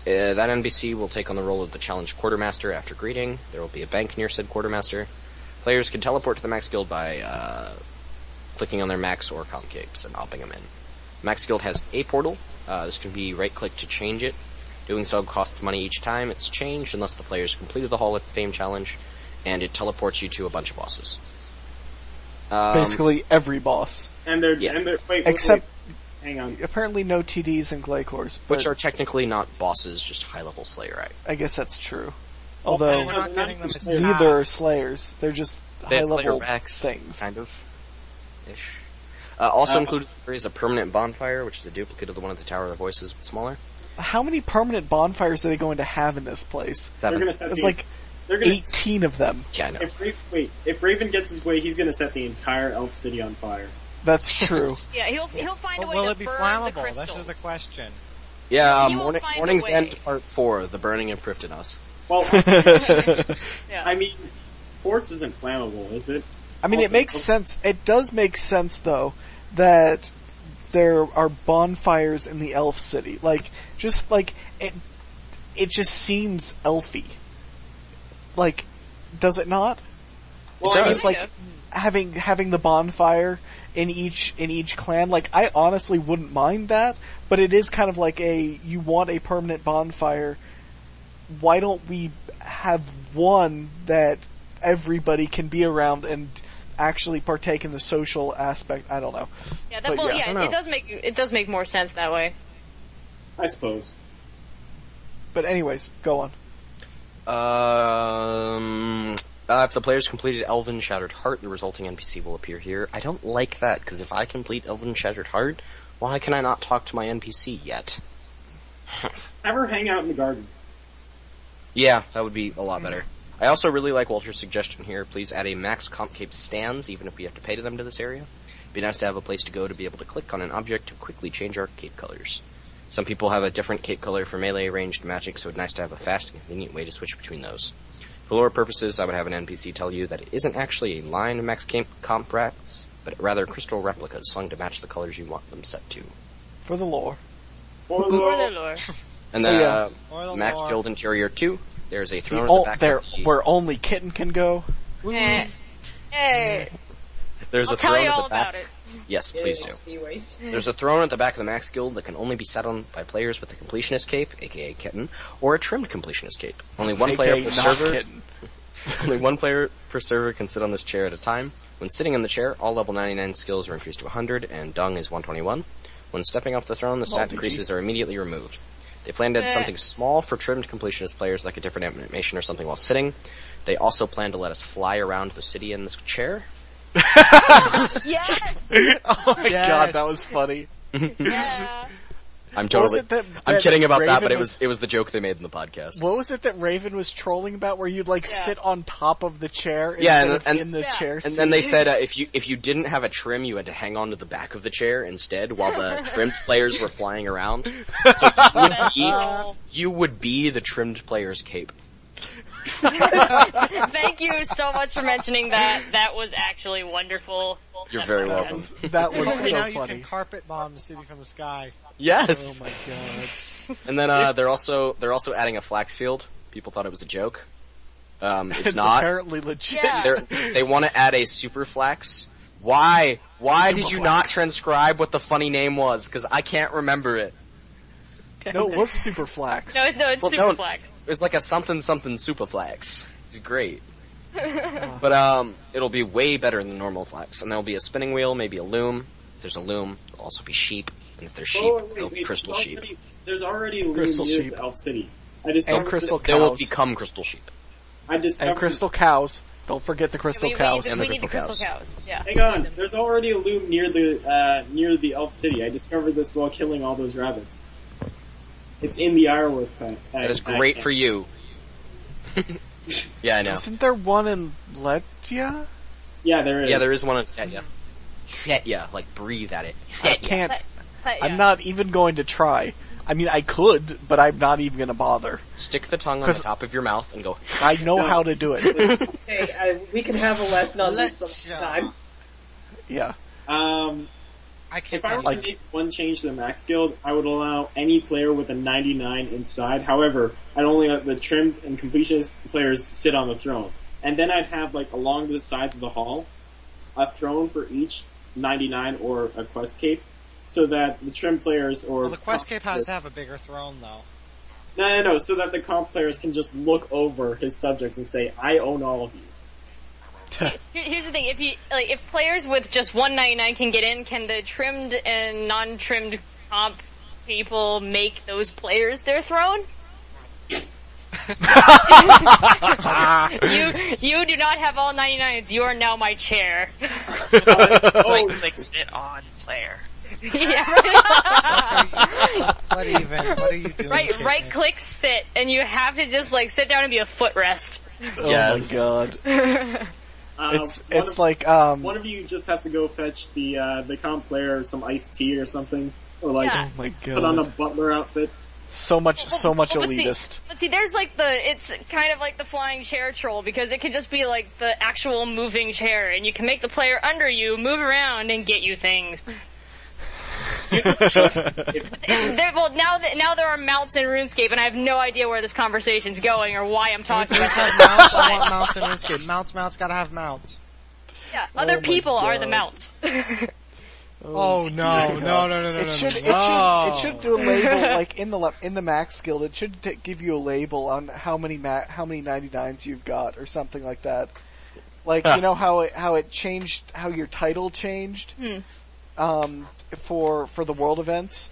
NPC will take on the role of the challenged quartermaster after greeting. There will be a bank near said quartermaster. Players can teleport to the Max Guild by clicking on their max or comp capes and opting them in. Max Guild has a portal. This can be right-click to change it. Doing so costs money each time it's changed, unless the players completed the Hall of Fame challenge, and it teleports you to a bunch of bosses. Basically every boss. And they're wait, except hang on. Apparently no TDs and Glycors, which are technically not bosses, just high-level Slayer. I guess that's true. Although them neither are Slayers, they're just high-level Rex, things. Kind of. Ish. Also included is a permanent bonfire, which is a duplicate of the one at the Tower of the Voices, but smaller. How many permanent bonfires are they going to have in this place? They're gonna set There's like 18 of them. Yeah, I know. If Raven gets his way, he's gonna set the entire Elf City on fire. That's true. Yeah, he'll find a way will to it be burn flammable? the crystals. This is the question. Yeah, He will find Morning's a way. End Part 4, The Burning of Prifddinos. Well, Yeah. I mean, quartz isn't flammable, is it? I mean, it makes sense. It does make sense, though, that there are bonfires in the Elf City. It just seems elfy. Like, does it not? Well, It does. It's like having the bonfire in each clan. Like, I honestly wouldn't mind that, but it is kind of like you want a permanent bonfire. Why don't we have one that everybody can be around and actually partake in the social aspect? I don't know. Yeah, But it does make more sense that way. I suppose. But anyways, go on. If the players completed Elven Shattered Heart, the resulting NPC will appear here. I don't like that, because if I complete Elven Shattered Heart, why can I not talk to my NPC yet? Have her hang out in the garden. Yeah, that would be a lot better. I also really like Walter's suggestion here. Please add a max comp cape stands, even if we have to pay to them to this area. It'd be nice to have a place to go to be able to click on an object to quickly change our cape colors. Some people have a different cape color for melee ranged magic, so it's nice to have a fast and convenient way to switch between those. For lore purposes, I would have an NPC tell you that it isn't actually a line of max comp racks, but rather crystal replicas slung to match the colors you want them set to. For the lore. For the lore. And then, the Max lore. Guild Interior 2, there's a throne at the back of the... Where only Kitten can go. Hey, There's I'll a tell throne you at all the back. about it. Yes, please do. There's a throne at the back of the Max Guild that can only be sat on by players with a Completionist Cape, aka Kitten, or a trimmed Completionist Cape. Only one player per server. Kitten. Only one player per server can sit on this chair at a time. When sitting in the chair, all level 99 skills are increased to 100, and Dung is 121. When stepping off the throne, the stat increases are immediately removed. They plan to add something small for trimmed Completionist players, like a different animation or something while sitting. They also plan to let us fly around the city in this chair. Yes! Oh my Yes. god, that was funny. Yeah. I'm totally... I'm kidding about that, but it was the joke they made in the podcast. What was it that Raven was trolling about, where you'd sit on top of the chair Yeah, instead of in the chair seat? And then they said if you didn't have a trim, you had to hang on to the back of the chair instead, while the trimmed players were flying around. So you would be the trimmed player's cape. Thank you so much for mentioning that. That was actually wonderful. You're very welcome. That was so now funny. you can carpet bomb the city from the sky. Yes. Oh my god. And then they're also adding a flax field. People thought it was a joke. It's not. Apparently legit. Yeah. They want to add a super flax. Why? Why did you not transcribe what the funny name was? Because I can't remember it. No, it was Super Flax. No, it's Super Flax. It was like a something Super Flax. It's great. But it'll be way better than normal flax, and there'll be a spinning wheel, maybe a loom. If there's a loom, there'll also be sheep, and if there's sheep, there'll be crystal sheep. There's already a loom Crystal near sheep. the Elf City. And crystal They will cows. become crystal sheep. And crystal cows. Don't forget the crystal cows. We need the crystal cows. Yeah. Hang on, there's already a loom near the Elf City. I discovered this while killing all those rabbits. It's in the Ironworth pack. That is great for you. Yeah, I know. Isn't there one in Letia? Yeah, there is. Yeah, there is one in Fetya. Fetya, like breathe at it. I can't. I'm not even going to try. I mean, I could, but I'm not even going to bother. Stick the tongue on the top of your mouth and go. I know how to do it. Hey, we can have a lesson on this sometime. Yeah. If I were to make one change to the max guild, I would allow any player with a 99 inside. However, I'd only let the trimmed and completionist players sit on the throne. And then I'd have, like, along the sides of the hall, a throne for each 99 or a quest cape, so that the trimmed players or... Well, the quest cape has to have a bigger throne, though. No, so that the comp players can just look over his subjects and say, I own all of you. Here's the thing: if players with just 199 can get in, can the trimmed and non-trimmed comp people make those players their throne? You do not have all 99s. You are now my chair. Click sit on player. Yeah. What are you doing? Right click sit, and you have to just like sit down and be a footrest. Yes. Oh my god. It's like one of you just has to go fetch the comp player some iced tea or something, or like oh my god. put on a butler outfit. So much elitist. But see, there's like it's kind of like the flying chair troll, because it could just be like the actual moving chair, and you can make the player under you move around and get you things. Now there are mounts in RuneScape, and I have no idea where this conversation's going or why I'm talking about this. Mounts, I want mounts in RuneScape. Mounts gotta have mounts. Yeah, other people are the mounts. Oh no. It should do a label like in the max guild. It should give you a label on how many 99s you've got or something like that. Like you know how it changed, how your title changed. For the world events.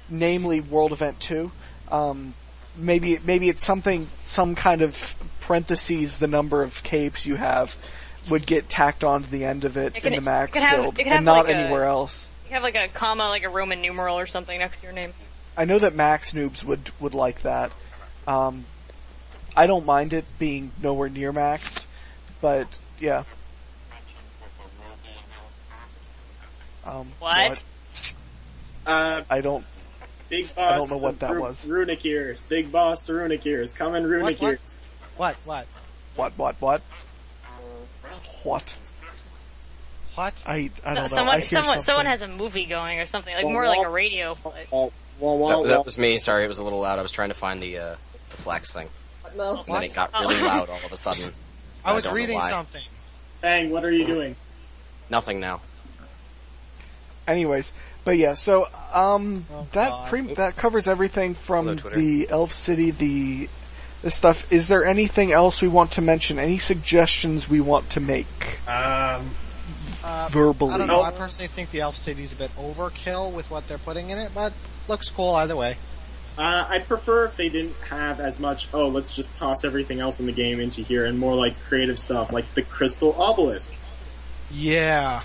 Namely World Event 2. Maybe it's some kind of parentheses, the number of capes you have would get tacked on to the end of it in the max guild, and not like anywhere else. You have like a comma, like a Roman numeral or something next to your name. I know that max noobs would like that. I don't mind it being nowhere near maxed, but yeah. What? I don't. Big boss. I don't know what that was. Runic ears. Big boss to Runic ears. Coming Runic ears. What? What? I don't know. Someone has a movie going or something, like more like a radio. That was me. Sorry, it was a little loud. I was trying to find the flax thing. No. And then it got really loud all of a sudden. I was reading something. Bang! What are you doing? Nothing now. Anyways, but yeah, so that covers everything from the Elf City, the stuff. Is there anything else we want to mention? Any suggestions we want to make? Verbally. I don't know. I personally think the Elf City's a bit overkill with what they're putting in it, but looks cool either way. I'd prefer if they didn't have as much, let's just toss everything else in the game into here, and more like creative stuff, like the Crystal Obelisk. Yeah.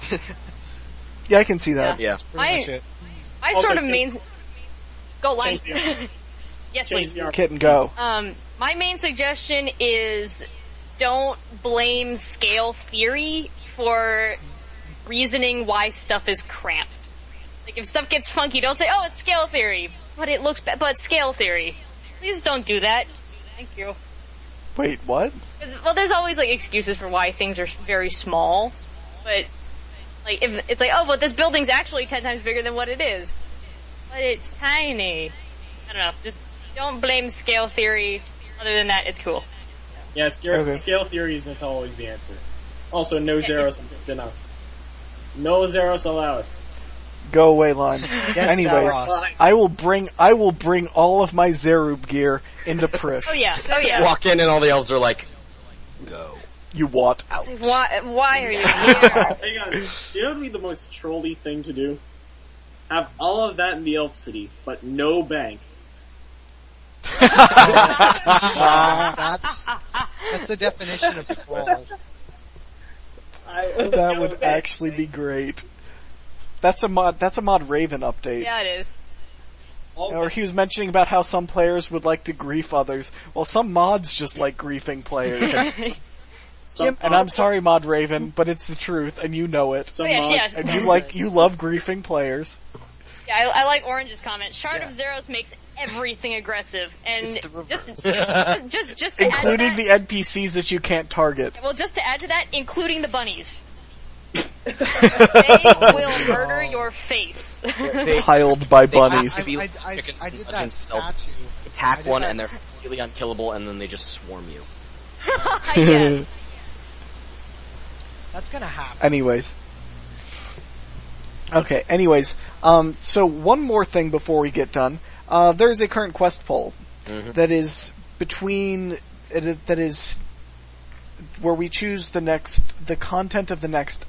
Yeah, I can see that. Yeah. I sort of mean... Go line. Yes, please. Kitten, go. My main suggestion is don't blame scale theory for reasoning why stuff is cramped. Like, if stuff gets funky, don't say, it's scale theory, but it looks bad, but it's scale theory. Please don't do that. Thank you. Wait, what? Well, there's always, like, excuses for why things are very small, but... Like, if it's like, but this building's actually 10 times bigger than what it is. But it's tiny. I don't know, just don't blame scale theory. Other than that, it's cool. Yeah, scale theory isn't always the answer. Also, no zeros in us. No zeros allowed. Go away, Lime. Yes, Anyways, Saros. I will bring all of my Zerub gear into Prif. Oh yeah. Walk in and all the elves are like, go. You want out. Why are you here? Hang on. You know what would be the most trolly thing to do? Have all of that in the Elf City, but no bank. That's the definition of troll. That would actually be great. That's a mod Raven update. Yeah, it is. Or he was mentioning about how some players would like to grief others. Well, some mods just like griefing players. And I'm sorry, Mod Raven, but it's the truth, and you know it. And you love griefing players. Yeah, I like Orange's comment. Shard of Zeros makes everything aggressive, and just to including add to the NPCs that you can't target. Well, just to add to that, including the bunnies. They will murder your face. Piled by bunnies. I did that statue. Attack one and they're completely unkillable, and then they just swarm you. Yes. That's gonna happen. Anyways. So one more thing before we get done. There's a current quest poll that is where we choose the content of the next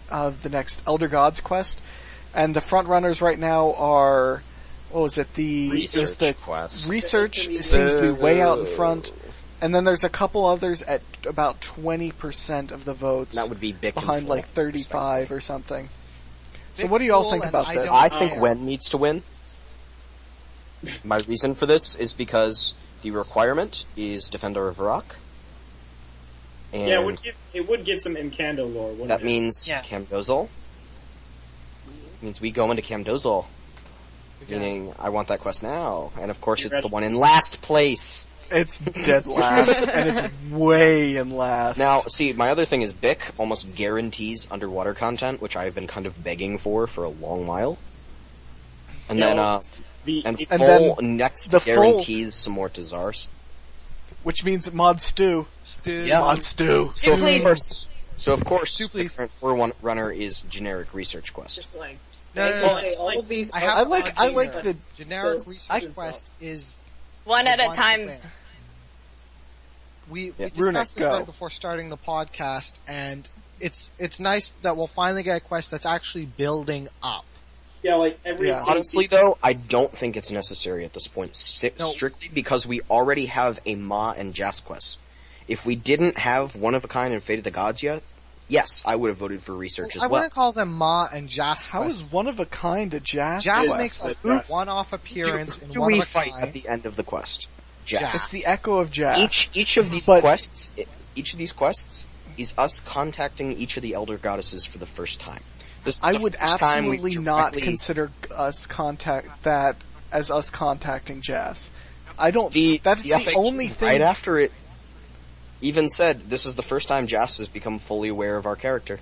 Elder Gods quest, and the front runners right now are, what was it, quest. Research seems to be way out in front, and then there's a couple others at about 20% of the votes. That would be big behind like 35 or something. So what do you all think about this? I think Wen needs to win. My reason for this is because the requirement is Defender of Varrock. And yeah, it would give some Imcando lore, wouldn't that it? means Camdozal. Means we go into Camdozal. Meaning, I want that quest now. And of course it's the one in last place. It's dead last, and it's way in last. Now, see, my other thing is Bic almost guarantees underwater content, which I've been kind of begging for a long while. And next guarantees some more Tazars. Which means Mod Stew. Yeah. Mod Stew. So of course, Stew, the current runner is generic research quest. I like the generic research quest is one at a time. We discussed this right before starting the podcast, and it's nice that we'll finally get a quest that's actually building up. Yeah, like honestly though, I don't think it's necessary at this point, strictly because we already have a Ma and Jas quest. If we didn't have One of a Kind and Fate of the Gods yet, yes, I would have voted for research as well. I wouldn't call them Ma and Jas. How is One of a Kind a Jas? Jas makes a one-off appearance in One of a Kind at the end of the quest. Jas. It's the echo of Jas. Each of these quests is us contacting each of the Elder Goddesses for the first time. I would absolutely not consider us contacting Jas. I don't. That's the only thing. Right after it even said, this is the first time Jas has become fully aware of our character.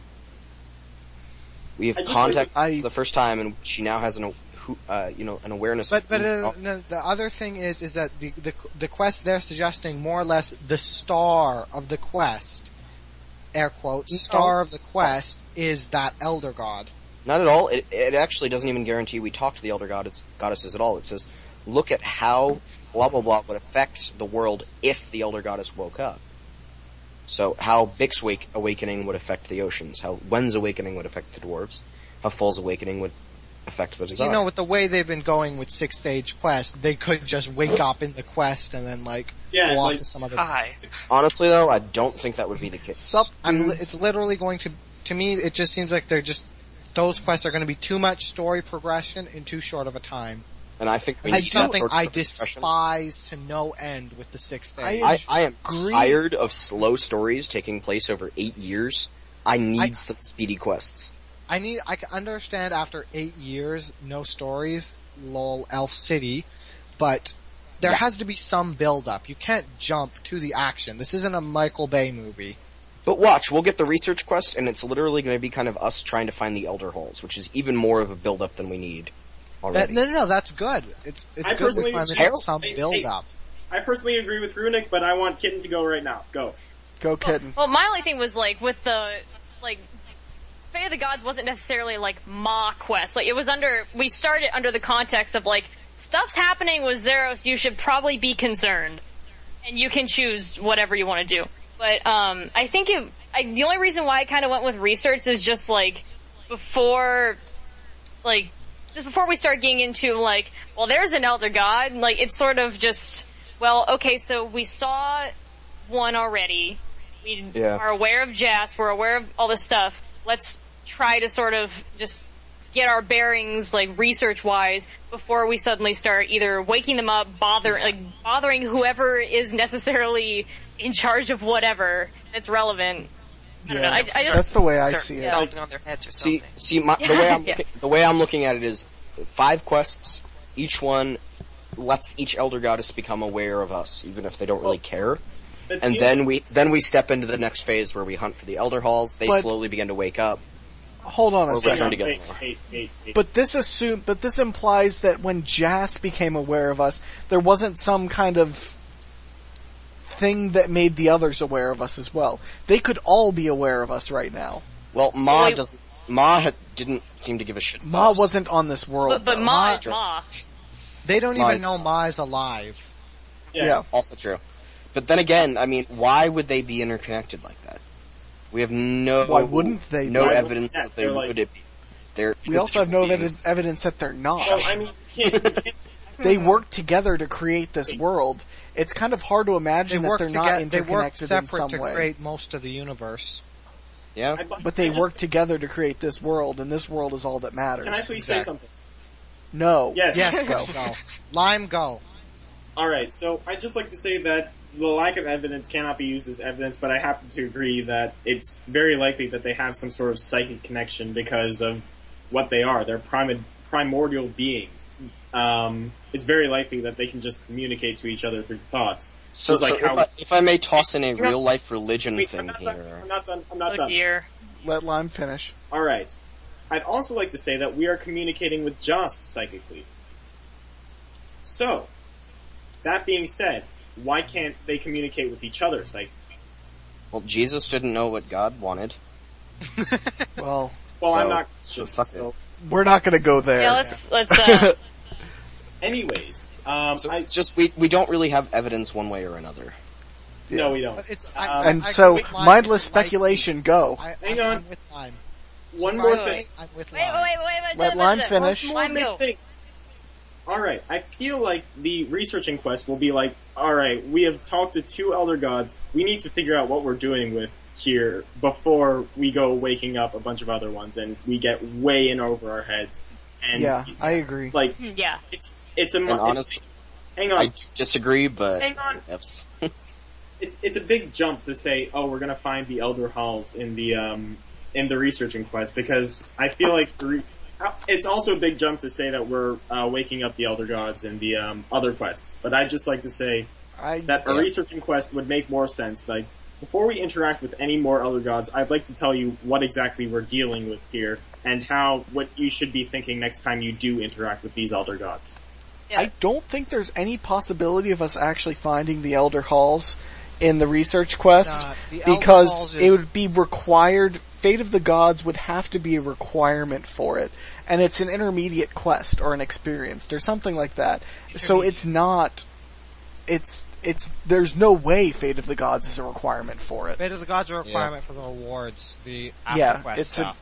We have contacted for the first time, and she now has an awareness. But the other thing is that the quest they're suggesting more or less the star of the quest, air quotes, star of the quest is that Elder God. Not at all. It actually doesn't even guarantee we talk to the Elder Goddesses at all. It says, look at how blah blah blah would affect the world if the Elder Goddess woke up. So how Bic's awakening would affect the oceans, how Wen's awakening would affect the dwarves, how Full's awakening would affect the Tazar. You know, with the way they've been going with 6-stage quests, they could just wake up in the quest and then go off to some other. Honestly though, I don't think that would be the case. It's literally going to me, it just seems like those quests are going to be too much story progression in too short of a time. And I think it's something I despise to no end with the 6th stage. I am tired of slow stories taking place over 8 years. I need some speedy quests. I can understand after 8 years, no stories, lol, Elf City, but there has to be some build up. You can't jump to the action. This isn't a Michael Bay movie. But watch, we'll get the research quest, and it's literally going to be kind of us trying to find the Elder Halls, which is even more of a build up than we need. No, that's good. It's good we finally get some build up. I personally agree with Runic, but I want Kitten to go right now. Go. Go, Kitten. Well, my only thing was, with the, Fate of the Gods wasn't necessarily like Ma quest. Like, it was we started under the context of like, stuff's happening with Zeros, you should probably be concerned. And you can choose whatever you want to do. But, I think the only reason why I kind of went with research is just like, before we start getting into like, well, there's an Elder God, like, it's sort of just, well, okay, so we saw one already. We are aware of Jas, we're aware of all this stuff. Let's try to sort of just get our bearings, like, research-wise, before we suddenly start either waking them up, bothering whoever is necessarily in charge of whatever that's relevant. I don't know. I just, that's the way I see it. Stomping on their heads or something. The way I'm looking at it is 5 quests, each one lets each Elder Goddess become aware of us, even if they don't really care. And then we step into the next phase where we hunt for the Elder Halls, they slowly begin to wake up. Hold on a second. Wait. But this implies that when Jas became aware of us, there wasn't some kind of thing that made the others aware of us as well. They could all be aware of us right now. Well, Ma didn't seem to give a shit. Ma wasn't on this world. But Ma is Ma. They don't even know Ma is alive. Yeah. Also true. But then again, I mean, why would they be interconnected like that? We have Why wouldn't they? No evidence that they would be. We also have no evidence that they're not. Well, I mean, they work together to create this world. It's kind of hard to imagine that they're not interconnected in some way. They work separate to create most of the universe. Yeah. But they work together to create this world, and this world is all that matters. Can I please say something? No. Yes. Go. Lime, go. Alright, so I'd just like to say that the lack of evidence cannot be used as evidence, but I happen to agree that it's very likely that they have some sort of psychic connection because of what they are. They're primordial beings. It's very likely that they can just communicate to each other through thoughts. So if I may toss in a real-life religion thing here. I'm not done. Dear. Let Lime finish. Alright. I'd also like to say that we are communicating with Jas psychically. So, that being said, why can't they communicate with each other psychically? Well, Jesus didn't know what God wanted. Well, I'm not Christian, so we're not gonna go there. Yeah, let's Anyways, it's just we don't really have evidence one way or another. No, we don't. Mindless speculation, go. Hang on. I'm with Lime. One more thing. I'm with Lime. Wait. Let Lime finish. Lime go. Alright, I feel like the researching quest will be like, alright, we have talked to 2 Elder Gods, we need to figure out what we're doing with here before we go waking up a bunch of other ones and we get way in over our heads. And yeah, I agree. Like, yeah. It's a honestly, hang on. I do disagree, but hang on. Oops. It's a big jump to say, oh, we're gonna find the Elder Halls in the researching quest, because I feel like it's also a big jump to say that we're waking up the Elder Gods in the other quests. But I'd just like to say that a researching quest would make more sense. Like, before we interact with any more Elder Gods, I'd like to tell you what exactly we're dealing with here, and what you should be thinking next time you do interact with these Elder Gods. Yeah. I don't think there's any possibility of us actually finding the Elder Halls in the research quest, because it would be required. Fate of the Gods would have to be a requirement for it, and it's an intermediate quest or an experienced or something like that. So it's not. There's no way Fate of the Gods is a requirement for it. Fate of the Gods are a requirement for the rewards, the after quest stuff.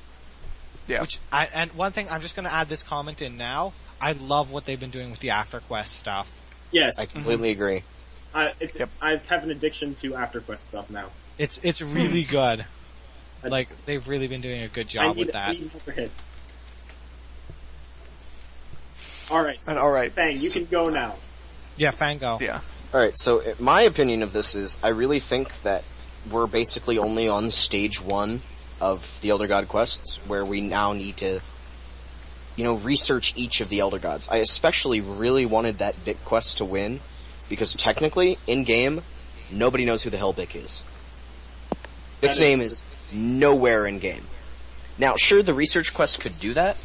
And one thing, I'm just going to add this comment in now. I love what they've been doing with the after quest stuff. Yes, I completely agree. I have an addiction to after quest stuff now. It's really good. Like, they've really been doing a good job with that. Alright, Fang, you can go now. Yeah, Fang, go. Yeah. Alright, so my opinion of this is, I really think that we're basically only on stage 1 of the Elder God quests, where we now need to, research each of the Elder Gods. I especially really wanted that Bick quest to win, because technically, in-game, nobody knows who the hell Bick is. Bick's name is nowhere in-game. Now, sure, the research quest could do that,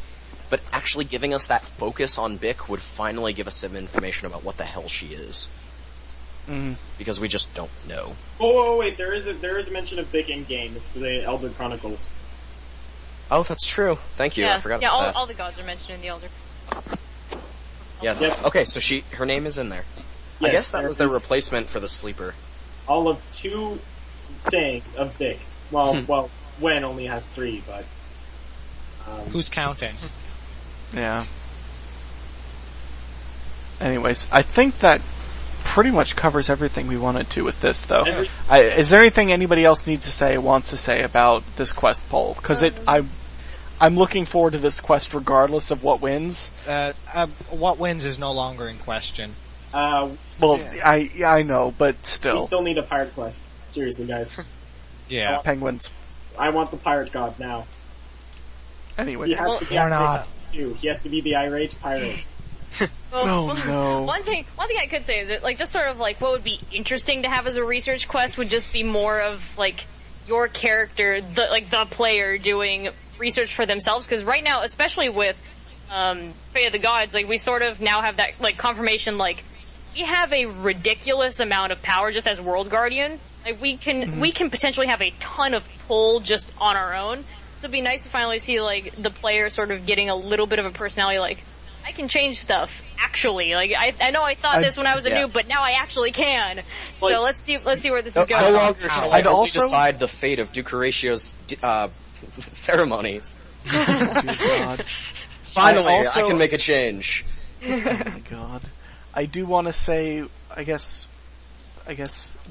but actually giving us that focus on Bick would finally give us some information about what the hell she is. Because we just don't know. Oh, wait, there is a mention of Bick in-game. It's the Elder Chronicles. Oh, that's true. Thank you. I forgot about that. All the gods are mentioned in the Elder. Yeah. Yep. Okay, so her name is in there. Yes, I guess that was the replacement for the sleeper. All of 2 sayings of Vic. Well, Wen only has 3, but... Who's counting? Yeah. Anyways, I think that pretty much covers everything we wanted to with this, though. Is there anything anybody else wants to say about this quest poll? Because I'm looking forward to this quest regardless of what wins. What wins is no longer in question. I know, but still. We still need a pirate quest. Seriously, guys. Yeah. Penguins. I want the pirate god now. Anyway. He has to be irate too. He has to be the irate pirate. Oh no. One thing I could say is that, like, just sort of like what would be interesting to have as a research quest would just be more of, like, your character, the player doing research for themselves, because right now, especially with, Fate of the Gods, like, we sort of now have that, like, confirmation, like, we have a ridiculous amount of power just as World Guardian. Like, we can potentially have a ton of pull just on our own. So it'd be nice to finally see, like, the player sort of getting a little bit of a personality, like, I can change stuff, actually. Like, I know I thought this when I was a noob, but now I actually can. So let's see where this is going. No longer shall I also decide the fate of Duke Horatio's, ceremonies. Oh, God. Finally, I can make a change. Oh my God. I do want to say, I guess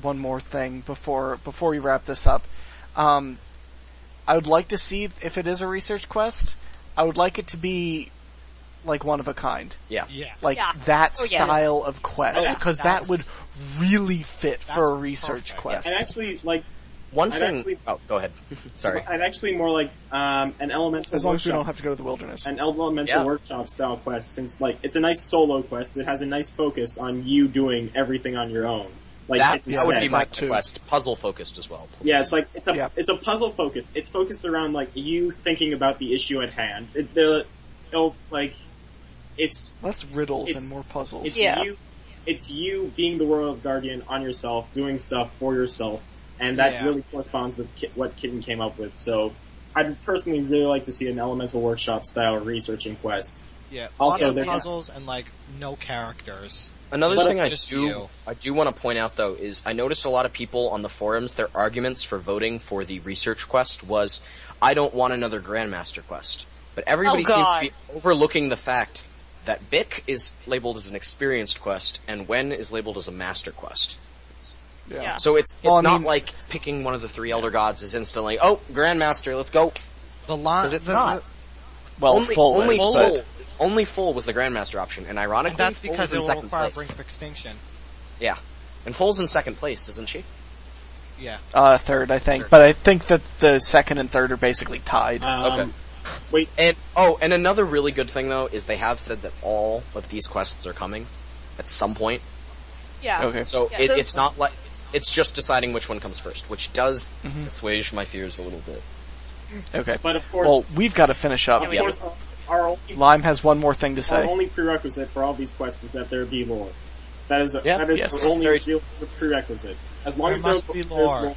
one more thing before we wrap this up. I would like to see, if it is a research quest, I would like it to be like one of a kind. Yeah. That style of quest, because that would really fit for a research quest. And actually, like, go ahead. Sorry. I'd actually more like, an elemental as long as we workshop. don't have to go to the wilderness. An elemental workshop style quest, since, like, it's a nice solo quest. It has a nice focus on you doing everything on your own. Like, that would be my quest. Puzzle focused as well. Please. Yeah, it's like, it's a puzzle focus. It's focused around, like, you thinking about the issue at hand. It's less riddles and more puzzles. It's you being the World Guardian on yourself, doing stuff for yourself, and that really corresponds with what Kitten came up with. So, I'd personally really like to see an elemental workshop style researching quest. Yeah, also lots of puzzles and, like, no characters. Another thing I do want to point out, though, is I noticed a lot of people on the forums, their arguments for voting for the research quest was, I don't want another Grandmaster quest. But everybody seems to be overlooking the fact that Bick is labeled as an experienced quest, and Wen is labeled as a master quest. Yeah. So it's not like picking one of the 3 Elder Gods is instantly, oh, Grandmaster, let's go. It's not. Well, only Full was the Grandmaster option, and ironically, and that's because it will require Brink of Extinction. Yeah. And Full's in second place, isn't she? Yeah. Third, I think. But I think that the second and third are basically tied. Okay. Wait. And another really good thing, though, is they have said that all of these quests are coming at some point. Yeah. Okay. So it's not like, it's just deciding which one comes first, which does assuage my fears a little bit. Okay. But of course... Well, we've got to finish up. Of course, Lime has one more thing to say. Our only prerequisite for all these quests is that there be lore. That is the only real prerequisite. As long as there must be lore.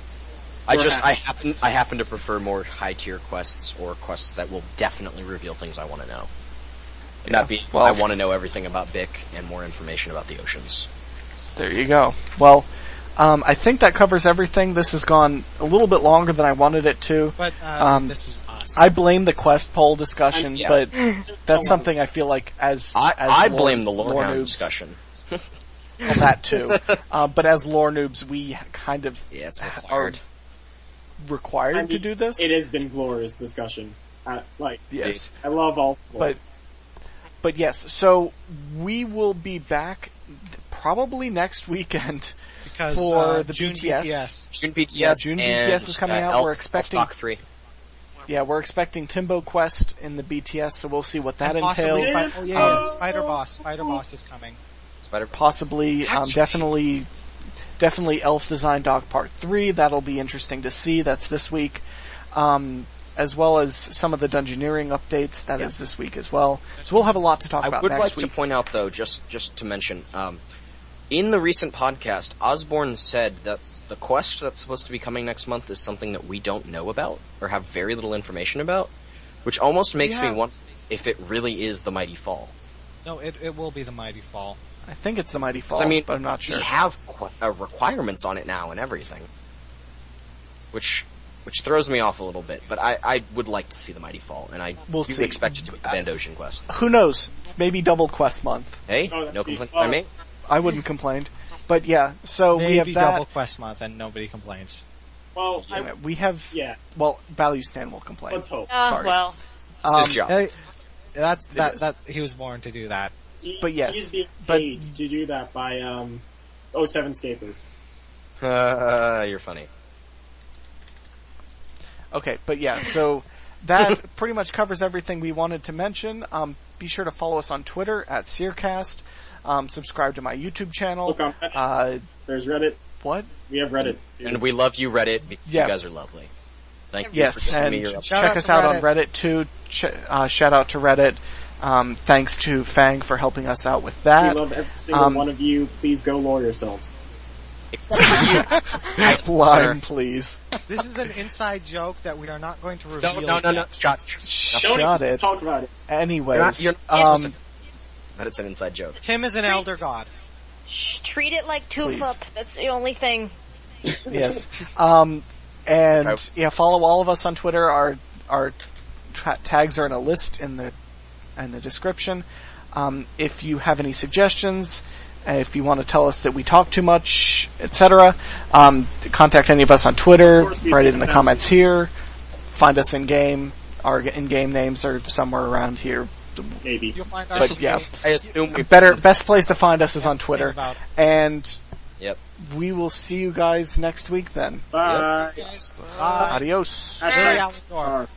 I happen to prefer more high tier quests or quests that will definitely reveal things I want to know. I want to know everything about Bick and more information about the oceans. There you go. Well, I think that covers everything. This has gone a little bit longer than I wanted it to. But this is awesome. I blame the quest poll discussion, but that's something I feel like I blame the lore hound discussion. Well, that too. But as lore noobs, we kind of it's are required to do this. It has been glorious discussion. Yes. I love all lore. But yes, so we will be back probably next weekend for the June BTS. June BTS. Yeah, June BTS is coming out. We're expecting Elf 3. Yeah, we're expecting Timbo Quest in the BTS, so we'll see what that entails. Spider Boss is coming. Possibly, definitely Elf Design Dog Part 3. That'll be interesting to see. That's this week. As well as some of the Dungeoneering updates. That is this week as well. So we'll have a lot to talk about next week. I would like to point out, though, just to mention, in the recent podcast, Osborne said that the quest that's supposed to be coming next month is something that we don't know about, or have very little information about. Which almost makes me wonder if it really is the Mighty Fall. No, it will be the Mighty Fall. I think it's the Mighty Fall, I mean, but I'm not sure. We have requirements on it now and everything. Which throws me off a little bit, but I would like to see the Mighty Fall, and I do expect it to be the Bandosian quest. Who knows? Maybe double quest month. Hey, no complaint by me. I wouldn't complain. But yeah, so Maybe we have that. double quest month and nobody complains. Well, we have... Yeah. Well, Value Stand will complain. Let's hope. Sorry. Well. It's his job. That he was born to do that. But yes. He's being paid to do that by, 07 Scapers. You're funny. Okay, but yeah, so that pretty much covers everything we wanted to mention. Be sure to follow us on Twitter at Seercast. Subscribe to my YouTube channel. Look on Reddit. There's Reddit. What? We have Reddit, too. And we love you, Reddit, because you guys are lovely. Thank you for giving me your check us out on Reddit, too. Shout out to Reddit. Thanks to Fang for helping us out with that. We love every single one of you. Please go lure yourselves. Line, please. This is an inside joke that we are not going to reveal. No. Shut it. Talk about it. Anyways, that it's an inside joke. Tim is an elder god. Treat it like Toofup. That's the only thing. Yes. And yeah, follow all of us on Twitter. Our tags are in a list in the description. If you have any suggestions, if you want to tell us that we talk too much, etc., contact any of us on Twitter. Write it in the comments here. Find us in game. Our in-game names are somewhere around here. Maybe. You'll find But yeah, I assume best place to find us is on Twitter. And Yep. we will see you guys next week then. Bye. Yep. Bye. Adios. Hashtag